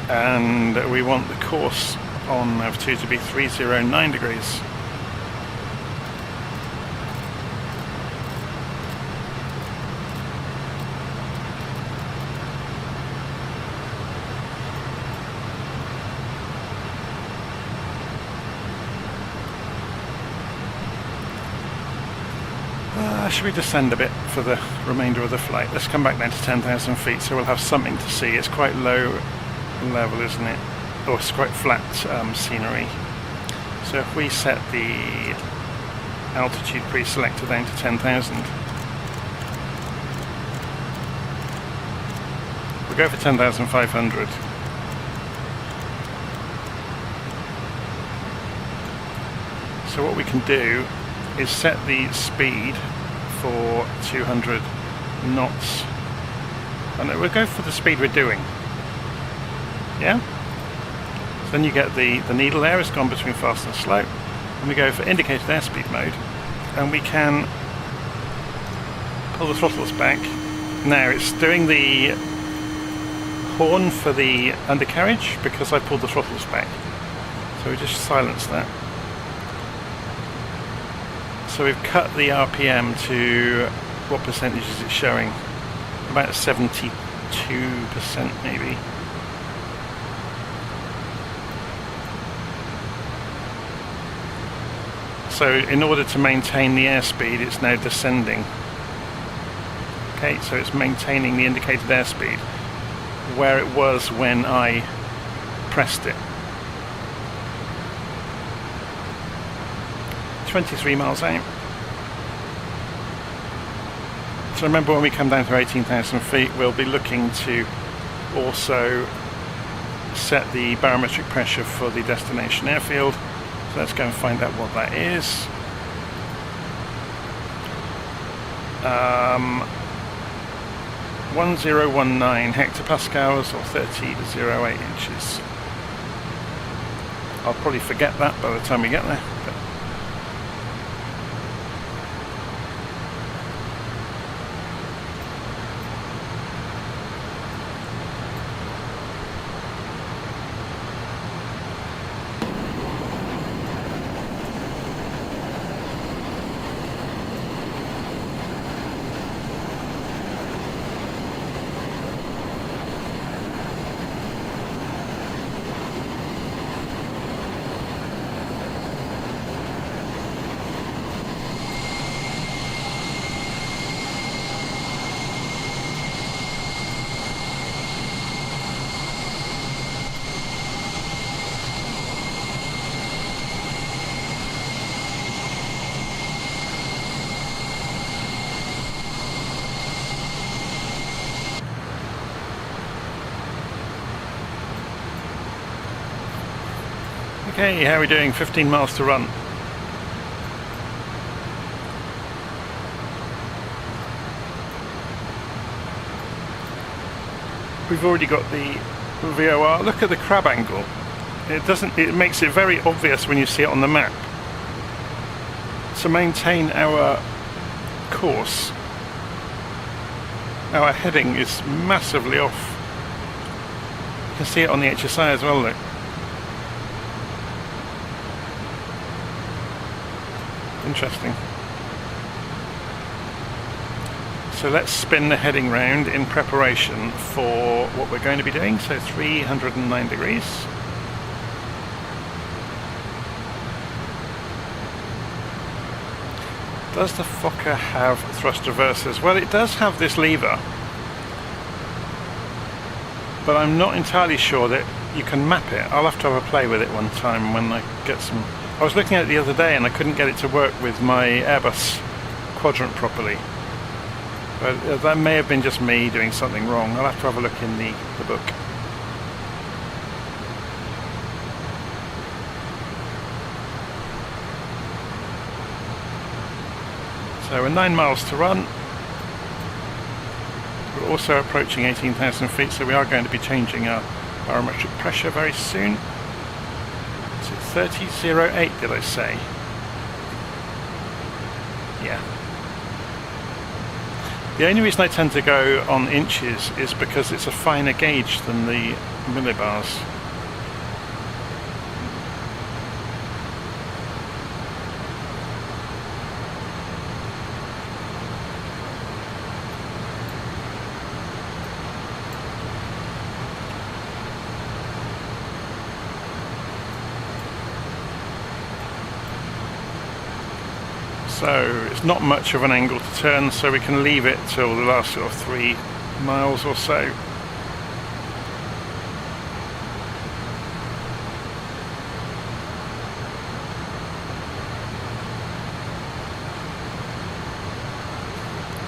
And we want the course on nav 2 to be 309 degrees. Should we descend a bit for the remainder of the flight? Let's come back down to 10,000 feet so we'll have something to see. It's quite low level, isn't it? Oh, it's quite flat scenery. So if we set the altitude pre-selector down to 10,000, we'll go for 10,500. So what we can do is set the speed for 200 knots, and we'll go for the speed we're doing. Yeah? So then you get the needle there, it's gone between fast and slow, and we go for indicated airspeed mode, and we can pull the throttles back. Now it's doing the horn for the undercarriage because I pulled the throttles back. So we just silence that. So we've cut the RPM to, what percentage is it showing? About 72% maybe. So in order to maintain the airspeed, it's now descending. Okay, so it's maintaining the indicated airspeed where it was when I pressed it. 23 miles out. So remember, when we come down to 18,000 feet, we'll be looking to also set the barometric pressure for the destination airfield. So let's go and find out what that is. 1019 hectopascals or 30.08 inches. I'll probably forget that by the time we get there. But okay, how are we doing? 15 miles to run. We've already got the VOR. Look at the crab angle. It makes it very obvious when you see it on the map. To maintain our course, our heading is massively off. You can see it on the HSI as well, look. Interesting. So let's spin the heading round in preparation for what we're going to be doing. So 309 degrees. Does the Fokker have thrust reversers? Well, it does have this lever, but I'm not entirely sure that you can map it. I'll have to have a play with it one time when I get some. I was looking at it the other day and I couldn't get it to work with my Airbus quadrant properly. But that may have been just me doing something wrong. I'll have to have a look in the book. So we're 9 miles to run. We're also approaching 18,000 feet, so we are going to be changing our barometric pressure very soon. 30.08, did I say? Yeah. The only reason I tend to go on inches is because it's a finer gauge than the millibars. So it's not much of an angle to turn, so we can leave it till the last sort of 3 miles or so.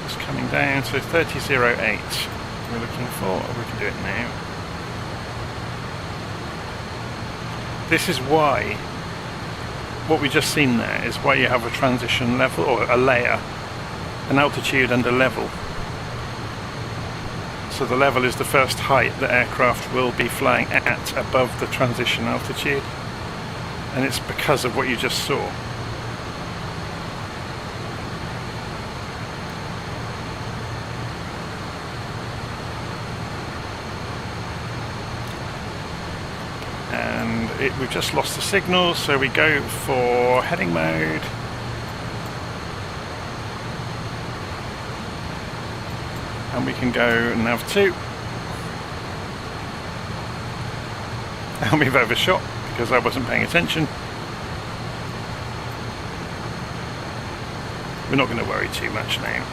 Just coming down, so 30.08 we're looking for, we can do it now. This is why what we just seen there is why you have a transition level, or a layer, an altitude and a level. So the level is the first height the aircraft will be flying at above the transition altitude, and it's because of what you just saw. And we've just lost the signal, so we go for heading mode. And we can go nav 2. And we've overshot because I wasn't paying attention. We're not going to worry too much now.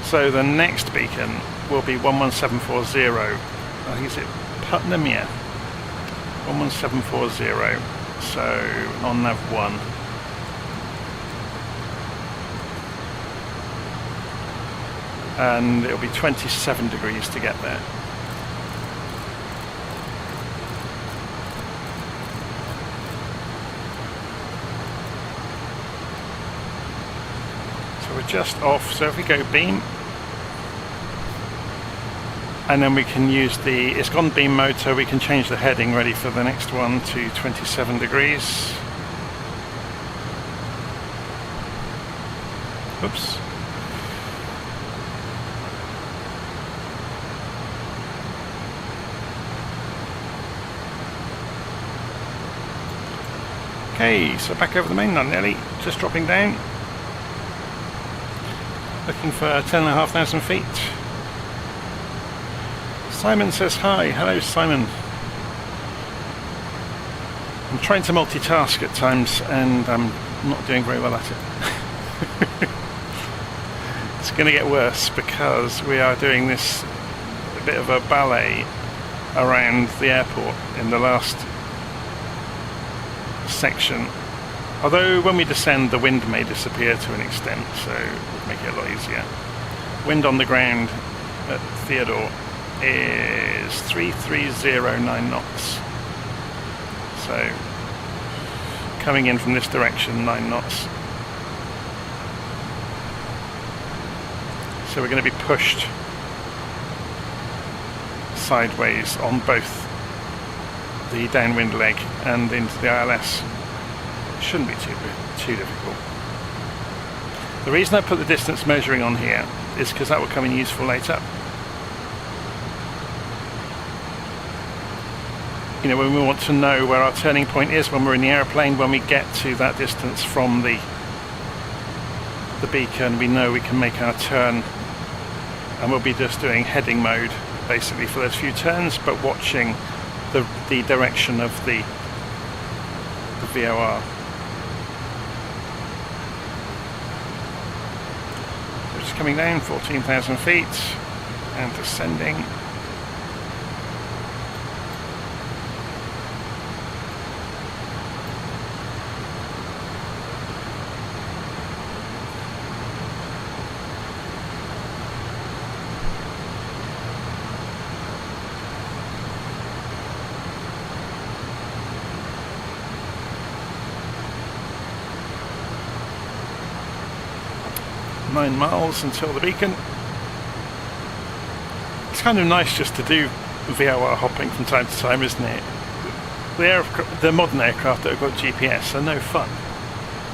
So the next beacon will be 11740. I think it's Putnam, yeah. 11740. So on nav 1. And it'll be 27 degrees to get there. So we're just off, so if we go beam, and then we can use it's gone beam mode, so we can change the heading ready for the next one to 27 degrees. Oops. Okay, so back over the mainland nearly, just dropping down. Looking for 10,500 feet. Simon says hi. Hello, Simon. I'm trying to multitask at times and I'm not doing very well at it. It's going to get worse because we are doing this a bit of a ballet around the airport in the last section, although when we descend the wind may disappear to an extent, so it would make it a lot easier. Wind on the ground at Theodore is 3309 knots, so coming in from this direction 9 knots, so we're going to be pushed sideways on both the downwind leg and into the ILS. Shouldn't be too difficult. The reason I put the distance measuring on here is because that will come in useful later. You know, when we want to know where our turning point is when we're in the airplane, when we get to that distance from the beacon, we know we can make our turn, and we'll be just doing heading mode basically for those few turns, but watching the direction of the VOR. So just coming down 14,000 feet and descending. Nine miles until the beacon. It's kind of nice just to do VOR hopping from time to time, isn't it? The modern aircraft that have got GPS are no fun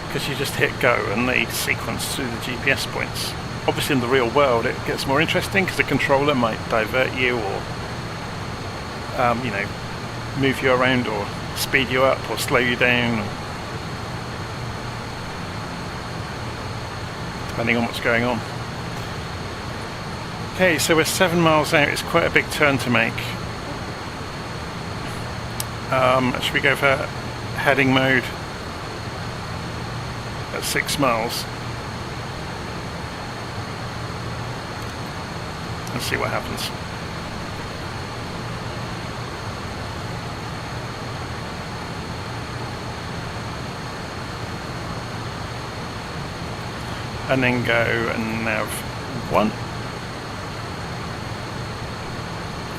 because you just hit go and they sequence through the GPS points. Obviously in the real world it gets more interesting because the controller might divert you or you know, move you around or speed you up or slow you down, depending on what's going on. Okay, so we're 7 miles out. It's quite a big turn to make. Should we go for heading mode at 6 miles? Let's see what happens. And then go and nav 1.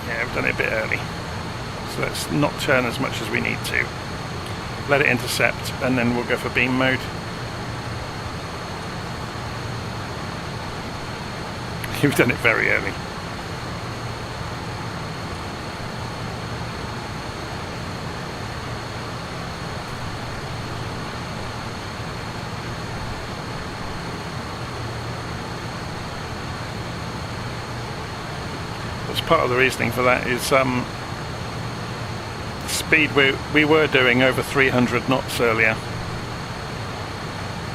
Yeah, I've done it a bit early. So let's not turn as much as we need to. let it intercept, and then we'll go for beam mode. You've done it very early. That's part of the reasoning for that is speed we were doing over 300 knots earlier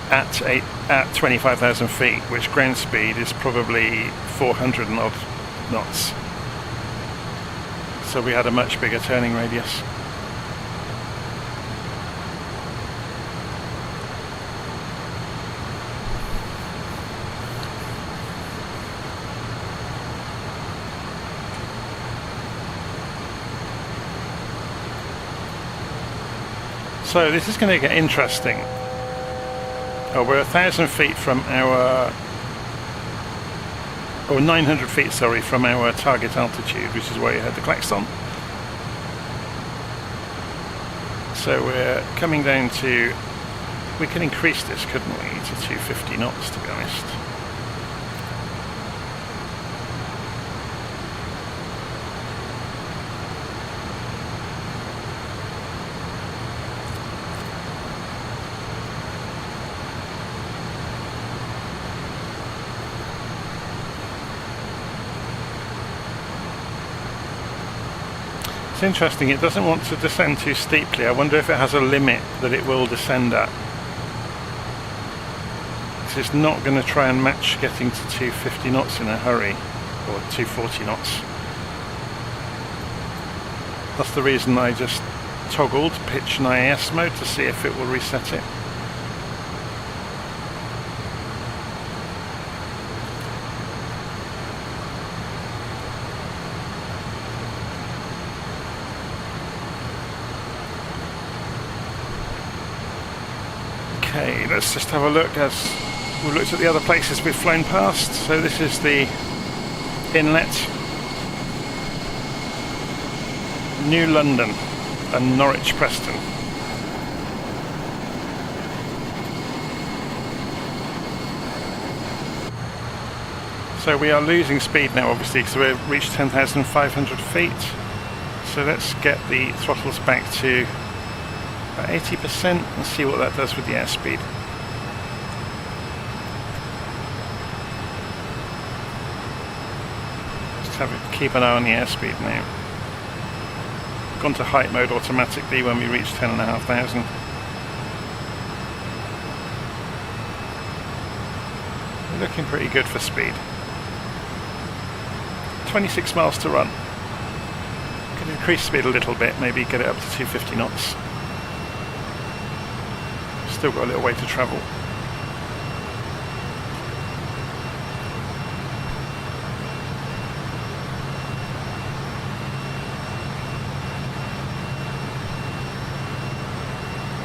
at 25,000 feet, which ground speed is probably 400 and odd knots. So we had a much bigger turning radius. So this is going to get interesting. Oh, we're 1,000 feet from our, or 900 feet, sorry, from our target altitude, which is where you heard the klaxon. So we're coming down to, we can increase this, couldn't we, to 250 knots, to be honest. It's interesting, it doesn't want to descend too steeply. I wonder if it has a limit that it will descend at. It's not going to try and match getting to 250 knots in a hurry, or 240 knots. That's the reason I just toggled pitch and IAS mode to see if it will reset it. Okay, let's just have a look as we've looked at the other places we've flown past. So this is the inlet, New London and Norwich Preston. So we are losing speed now, obviously, because we've reached 10,500 feet. So let's get the throttles back to about 80% and see what that does with the airspeed. Just keep an eye on the airspeed now. Gone to height mode automatically when we reach 10,500. We're looking pretty good for speed. 26 miles to run. Could increase speed a little bit, maybe get it up to 250 knots. Still got a little way to travel.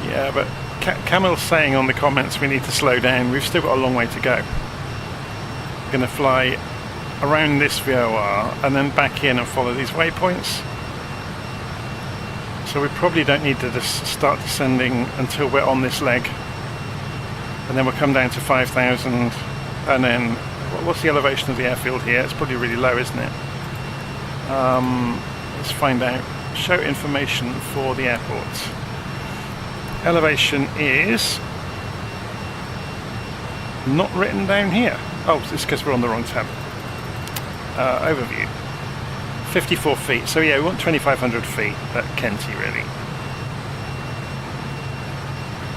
Yeah, but Camille's saying on the comments we need to slow down. We've still got a long way to go. We're going to fly around this VOR and then back in and follow these waypoints. So we probably don't need to just start descending until we're on this leg. And then we'll come down to 5,000 and then, what's the elevation of the airfield here? It's probably really low, isn't it? Let's find out. Show information for the airport. Elevation is not written down here. Oh, it's because we're on the wrong tab. Overview. 54 feet. So yeah, we want 2,500 feet at Kenty, really.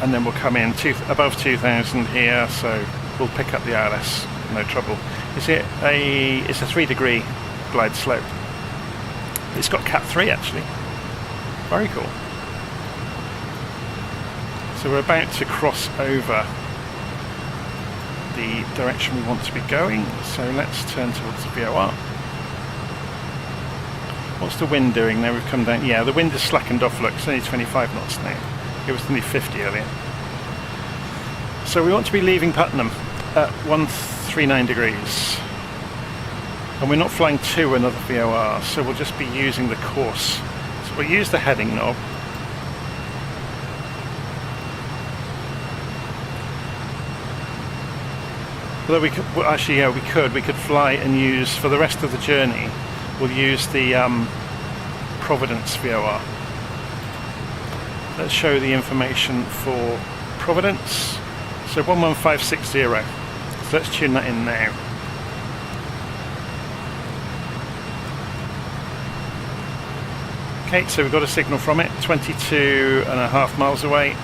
And then we'll come in above 2,000 here, so we'll pick up the ILS, no trouble. It's a 3-degree glide slope. It's got Cat 3 actually. Very cool. So we're about to cross over the direction we want to be going, so let's turn towards the VOR. What's the wind doing now? We've come down. Yeah, the wind is slackened off. Look, it's only 25 knots now. It was only 50 earlier. So we want to be leaving Putnam at 139 degrees. And we're not flying to another VOR, so we'll just be using the course. So we'll use the heading knob. Although we could, well, actually, yeah, we could fly and use, for the rest of the journey, we'll use the Providence VOR. Let's show the information for Providence. So 11560. So let's tune that in now. Okay, so we've got a signal from it, 22.5 miles away.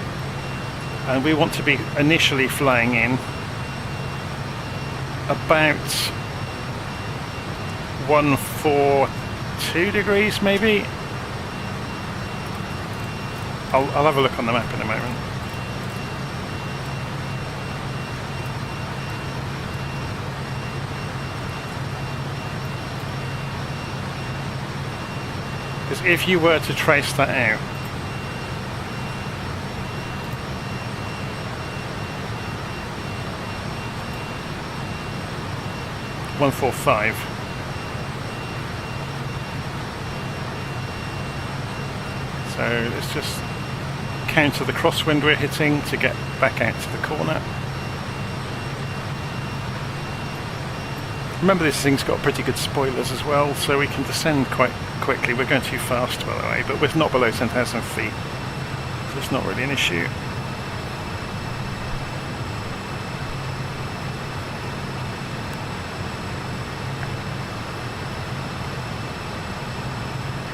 And we want to be initially flying in about 142 degrees maybe. I'll have a look on the map in a moment. Because if you were to trace that out, .145. So let's just counter the crosswind we're hitting to get back out to the corner. Remember, this thing's got pretty good spoilers as well, so we can descend quite quickly. We're going too fast, by the way, but we're not below 10,000 feet, so it's not really an issue.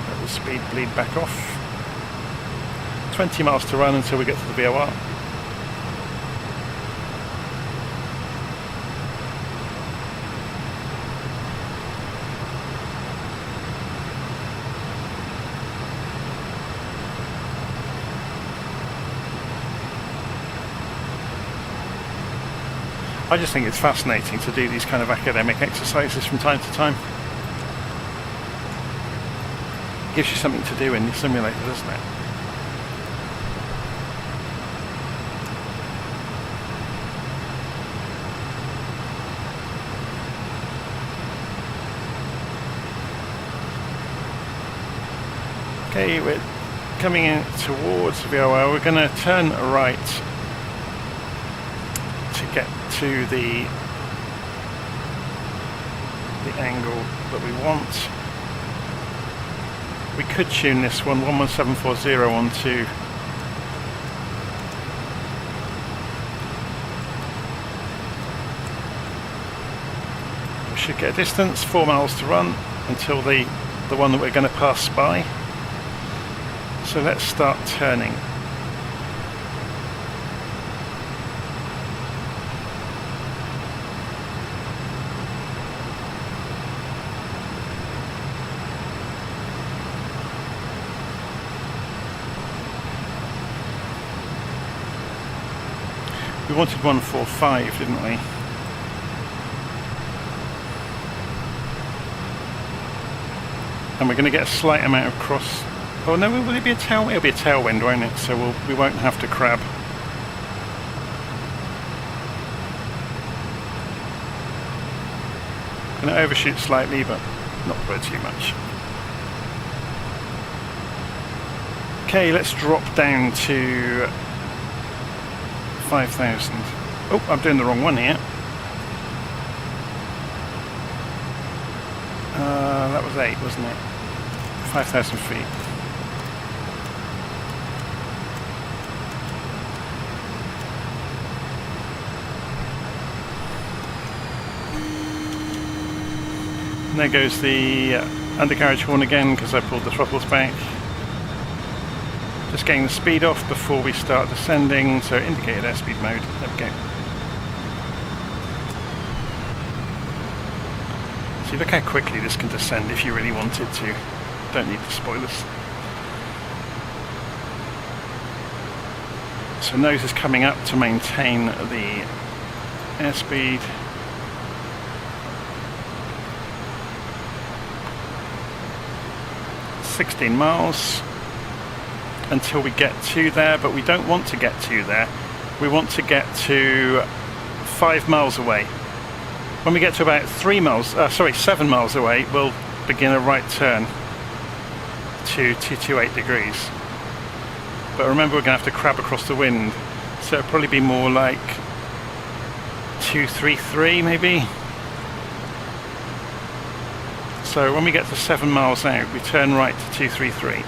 Let the speed bleed back off. 20 miles to run until we get to the VOR. I just think it's fascinating to do these kind of academic exercises from time to time. It gives you something to do in the simulator, doesn't it? Okay, we're coming in towards the VOR. We're going to turn right to get to the angle that we want. We could tune this one 11740 onto we should get a distance, 4 miles to run until the one that we're going to pass by. So let's start turning. We wanted 145, didn't we? And we're going to get a slight amount of cross. Oh no, will it be a tail? It'll be a tailwind, won't it? So we won't have to crab. Going to overshoot slightly, but not by too much. Okay, let's drop down to 5,000. Oh, I'm doing the wrong one here. That was 8, wasn't it? 5,000 feet. And there goes the undercarriage horn again because I pulled the throttles back. Just getting the speed off before we start descending, so indicated airspeed mode. There we go. See, look how quickly this can descend if you really wanted to. Don't need the spoilers. So nose is coming up to maintain the airspeed. $16 miles until we get to there, but we don't want to get to there. We want to get to 5 miles away. When we get to about 7 miles away, we'll begin a right turn to 228 degrees. But remember, we're going to have to crab across the wind, so it'll probably be more like 233 maybe. So when we get to 7 miles out, we turn right to 233.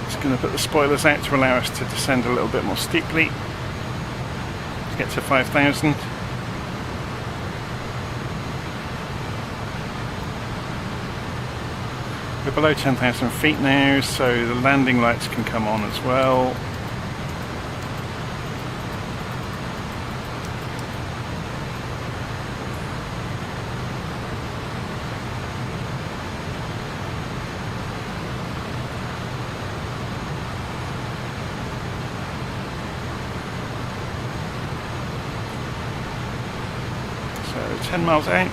Just going to put the spoilers out to allow us to descend a little bit more steeply to get to 5,000. We're below 10,000 feet now, so the landing lights can come on as well. So 10 miles out.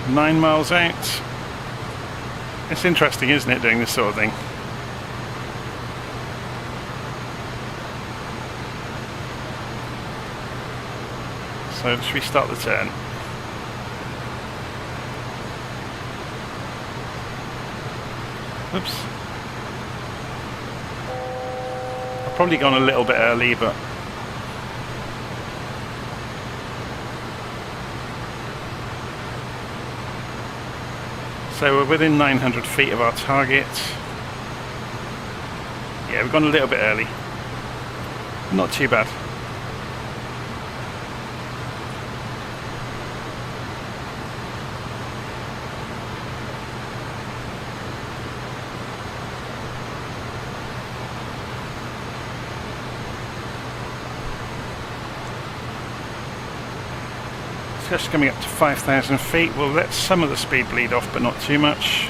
Nine miles out. It's interesting, isn't it, doing this sort of thing? So should we start the turn? Oops. I've probably gone a little bit early, but so we're within 900 feet of our target. Yeah, we've gone a little bit early. Not too bad. Just coming up to 5,000 feet. We'll let some of the speed bleed off, but not too much.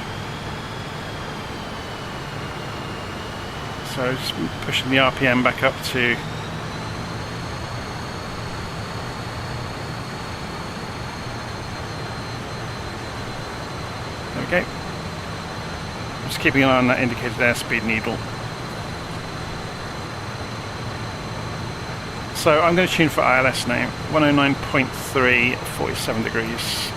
So just pushing the RPM back up to there we go. Just keeping an eye on that indicated airspeed needle. So I'm going to tune for ILS now, 109.3, 47 degrees.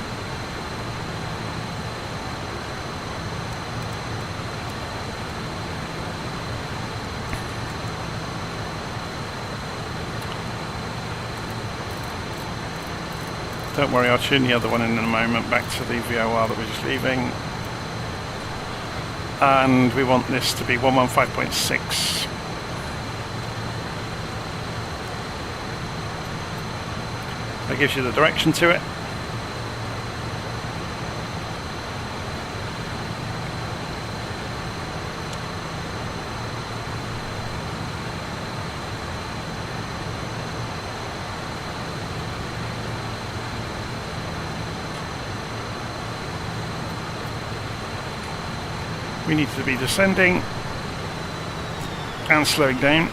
Don't worry, I'll tune the other one in a moment, back to the VOR that we're just leaving. And we want this to be 115.6. That gives you the direction to it. We need to be descending and slowing down.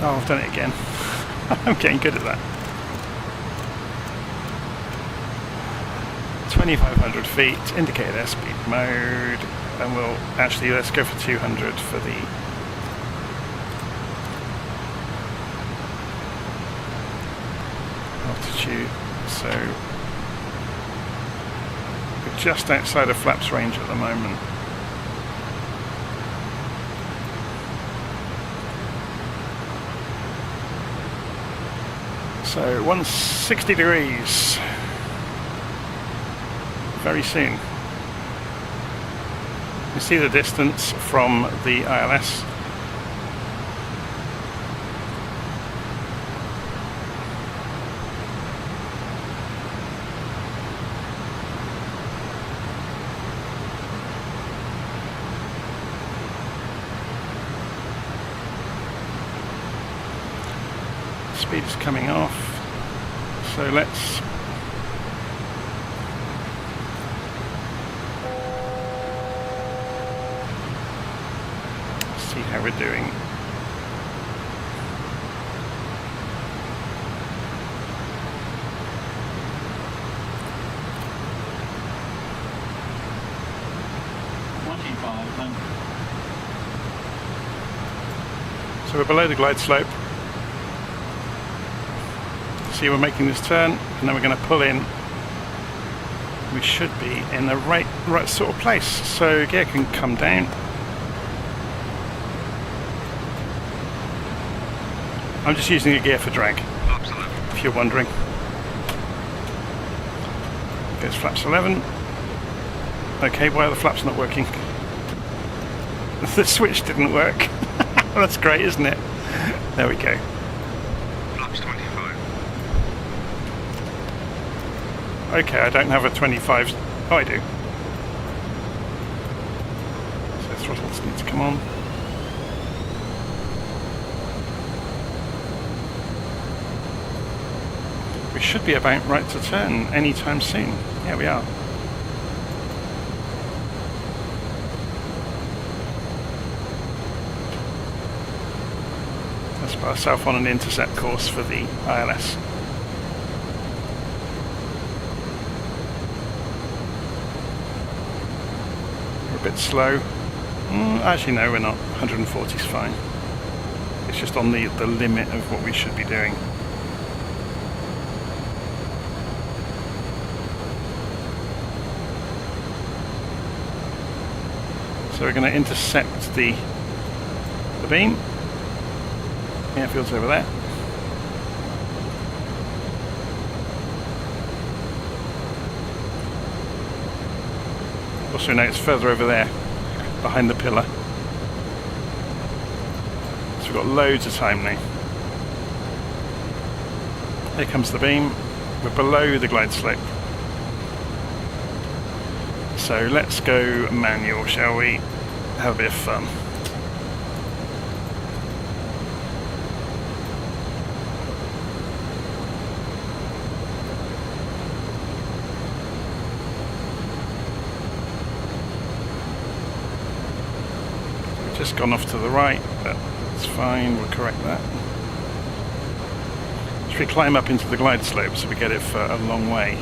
Oh, I've done it again. I'm getting good at that. 2,500 feet, indicated airspeed mode, and we'll actually, let's go for 200 for the altitude. So we're just outside of flaps range at the moment. So 160 degrees very soon. You see the distance from the ILS. Speed is coming off, so let's see how we're doing. 25 then. So we're below the glide slope. See, we're making this turn, and then we're going to pull in. We should be in the right sort of place. So gear can come down. I'm just using a gear for drag, if you're wondering. There's flaps 11. Okay, why are the flaps not working? The switch didn't work. That's great, isn't it? There we go. Flaps 25. Okay, I don't have a 25. Oh, I do. So throttles need to come on. We should be about right to turn anytime soon. Yeah, we are. Let's put ourselves on an intercept course for the ILS. We're a bit slow. Actually, no, we're not. 140 is fine. It's just on the limit of what we should be doing. So we're going to intercept the beam. Airfield's over there. Also know it's further over there, behind the pillar. So we've got loads of time now. Here comes the beam. We're below the glide slope. So let's go manual, shall we? Have a bit of fun. We've just gone off to the right, but it's fine, we'll correct that. Should we climb up into the glide slope so we get it for a long way?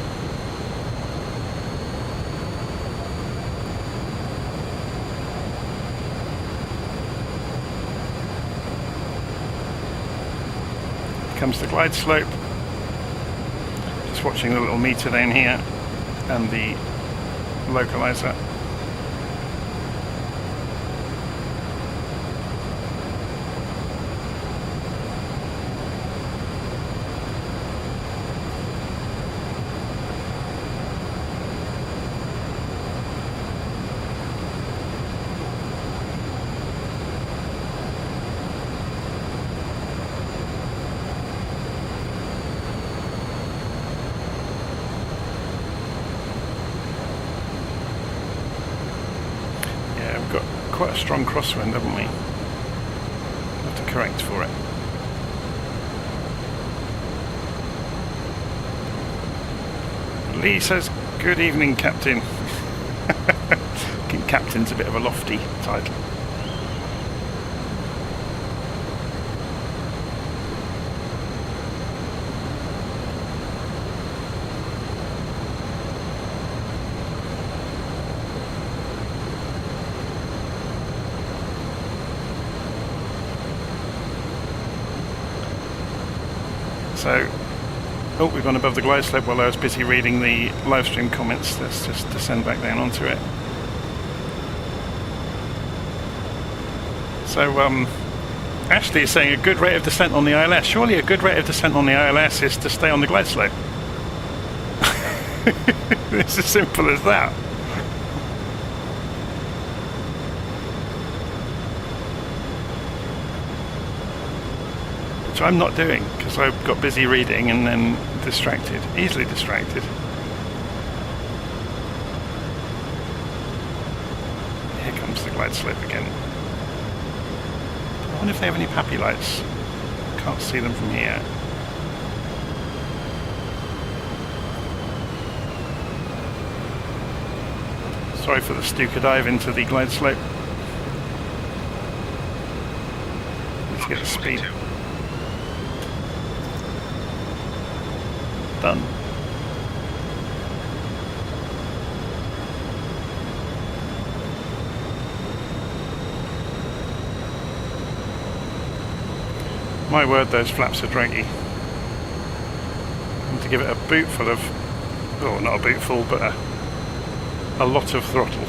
Comes the glide slope. Just watching the little meter down here and the localizer. Quite a strong crosswind, haven't we? Have to correct for it. Lee says, "Good evening, Captain." I think Captain's a bit of a lofty title. So, we've gone above the glide slope while I was busy reading the live stream comments. Let's just descend back down onto it. So, Ashley is saying a good rate of descent on the ILS. Surely a good rate of descent on the ILS is to stay on the glide slope. It's as simple as that. Which I'm not doing because I got busy reading and then distracted, easily distracted. Here comes the glide slope again. I wonder if they have any pappy lights. Can't see them from here. Sorry for the Stuka dive into the glide slope. Let's get the speed. Done. My word, those flaps are draggy. I need to give it a boot full of, oh, not a boot full, but a lot of throttle.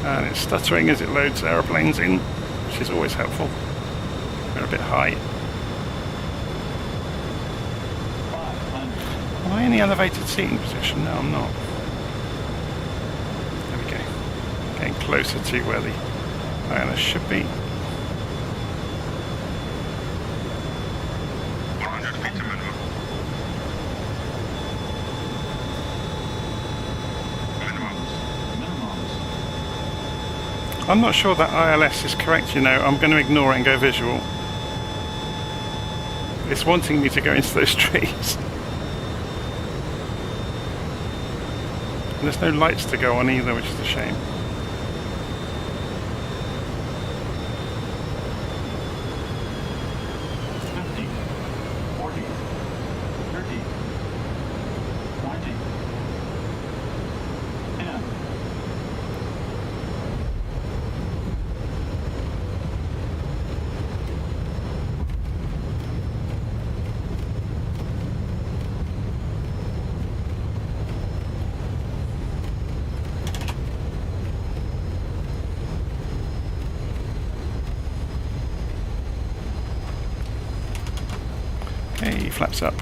And it's stuttering as it loads aeroplanes in, which is always helpful. They're a bit high. Am I in the elevated seating position? No, I'm not. There we go. Getting closer to where the ILS should be. 100 feet to minimum. I'm not sure that ILS is correct, you know. I'm going to ignore it and go visual. It's wanting me to go into those trees. And there's no lights to go on either, which is a shame. Okay, flaps up.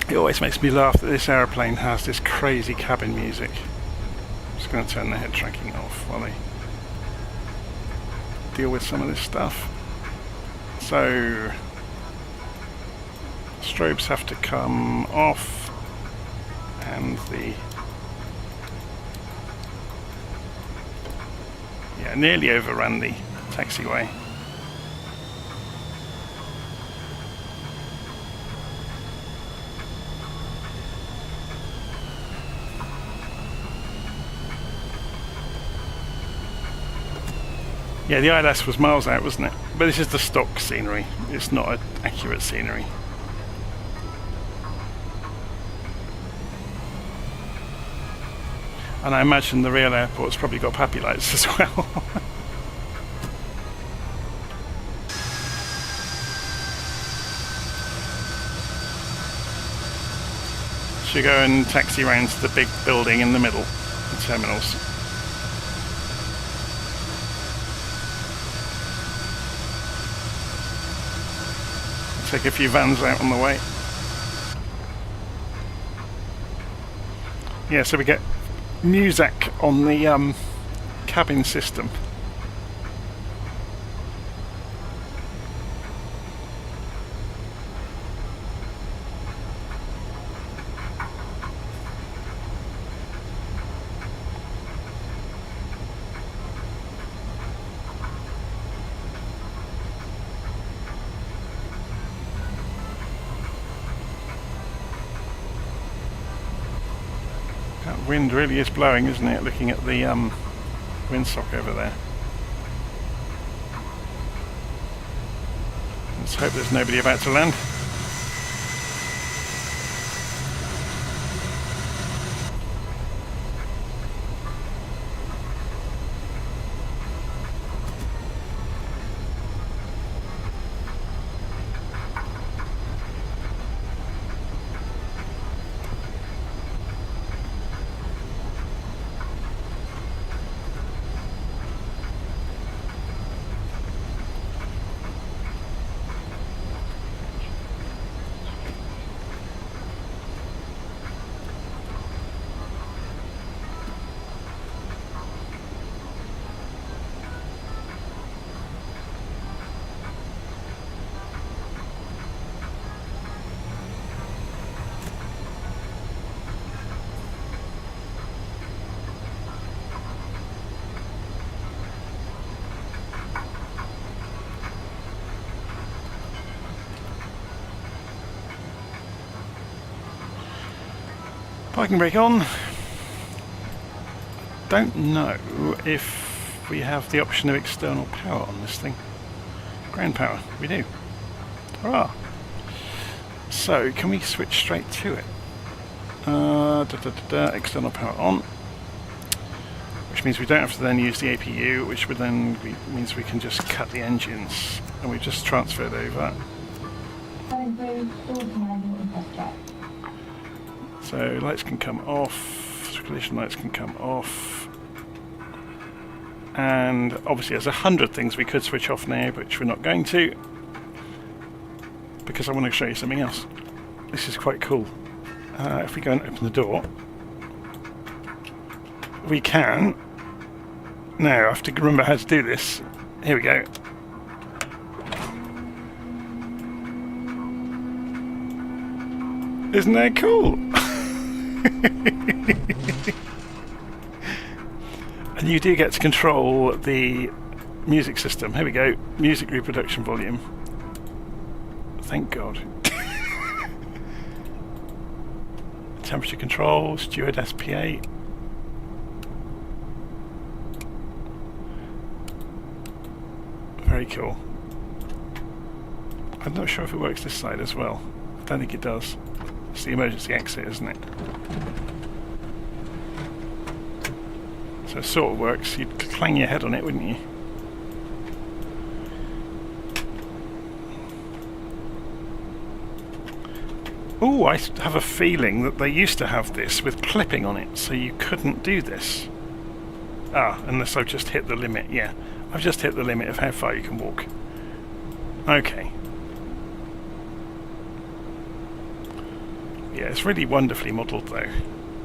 It always makes me laugh that this aeroplane has this crazy cabin music. I'm just going to turn the head tracking off while I deal with some of this stuff. So, strobes have to come off, and nearly overran the taxiway. Yeah, the ILS was miles out, wasn't it? But this is the stock scenery. It's not an accurate scenery. And I imagine the real airport's probably got puppy lights as well. Should go and taxi around to the big building in the middle, the terminals. Take a few vans out on the way. Yeah, so we get music on the cabin system. That wind really is blowing, isn't it? Looking at the windsock over there. Let's hope there's nobody about to land. Parking brake on. Don't know if we have the option of external power on this thing. Ground power, we do. Hurrah! So, can we switch straight to it? External power on. Which means we don't have to then use the APU, which would then means we can just cut the engines. And we just transferred over. So lights can come off, collision lights can come off. And obviously there's 100 things we could switch off now, which we're not going to. Because I want to show you something else. This is quite cool. If we go and open the door, we can. Now I have to remember how to do this. Here we go. Isn't that cool? And you do get to control the music system. Here we go. Music reproduction volume. Thank God. Temperature control, steward SPA. Very cool. I'm not sure if it works this side as well. I don't think it does. It's the emergency exit, isn't it? So it sort of works. You'd clang your head on it, wouldn't you? Oh, I have a feeling that they used to have this with clipping on it, so you couldn't do this. Ah, unless I've just hit the limit. Yeah, I've just hit the limit of how far you can walk. Okay. Yeah, it's really wonderfully modelled though.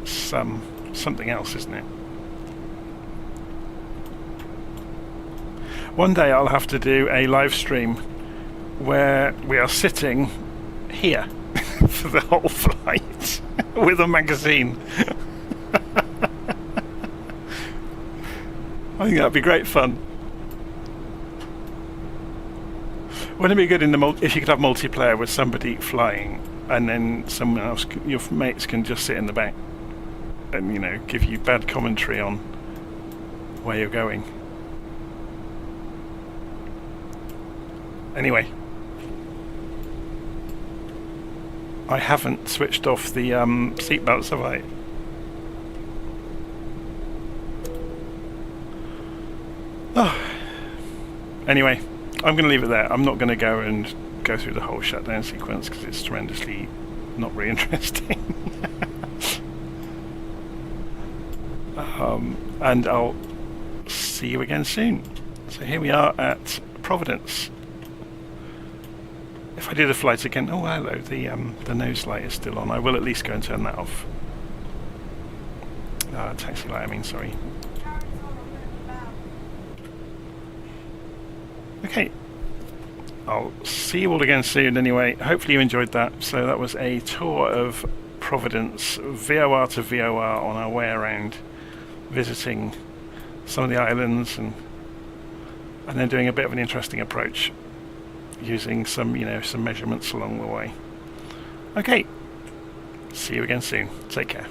It's something else, isn't it? One day I'll have to do a live stream where we are sitting here for the whole flight with a magazine. I think that'd be great fun. Wouldn't it be good in the if you could have multiplayer with somebody flying and then someone else, your mates can just sit in the back and, you know, give you bad commentary on where you're going. Anyway, I haven't switched off the seatbelts, have I? Oh. Anyway, I'm going to leave it there. I'm not going to go through the whole shutdown sequence because it's tremendously not very interesting. And I'll see you again soon. So here we are at Providence. If I do the flight again, oh hello, the nose light is still on. I will at least go and turn that off. Taxi light, I mean, sorry. Okay, I'll see you all again soon anyway. Hopefully you enjoyed that. So that was a tour of Providence, VOR to VOR on our way around, visiting some of the islands and then doing a bit of an interesting approach using some, you know, some measurements along the way. Okay, see you again soon. Take care.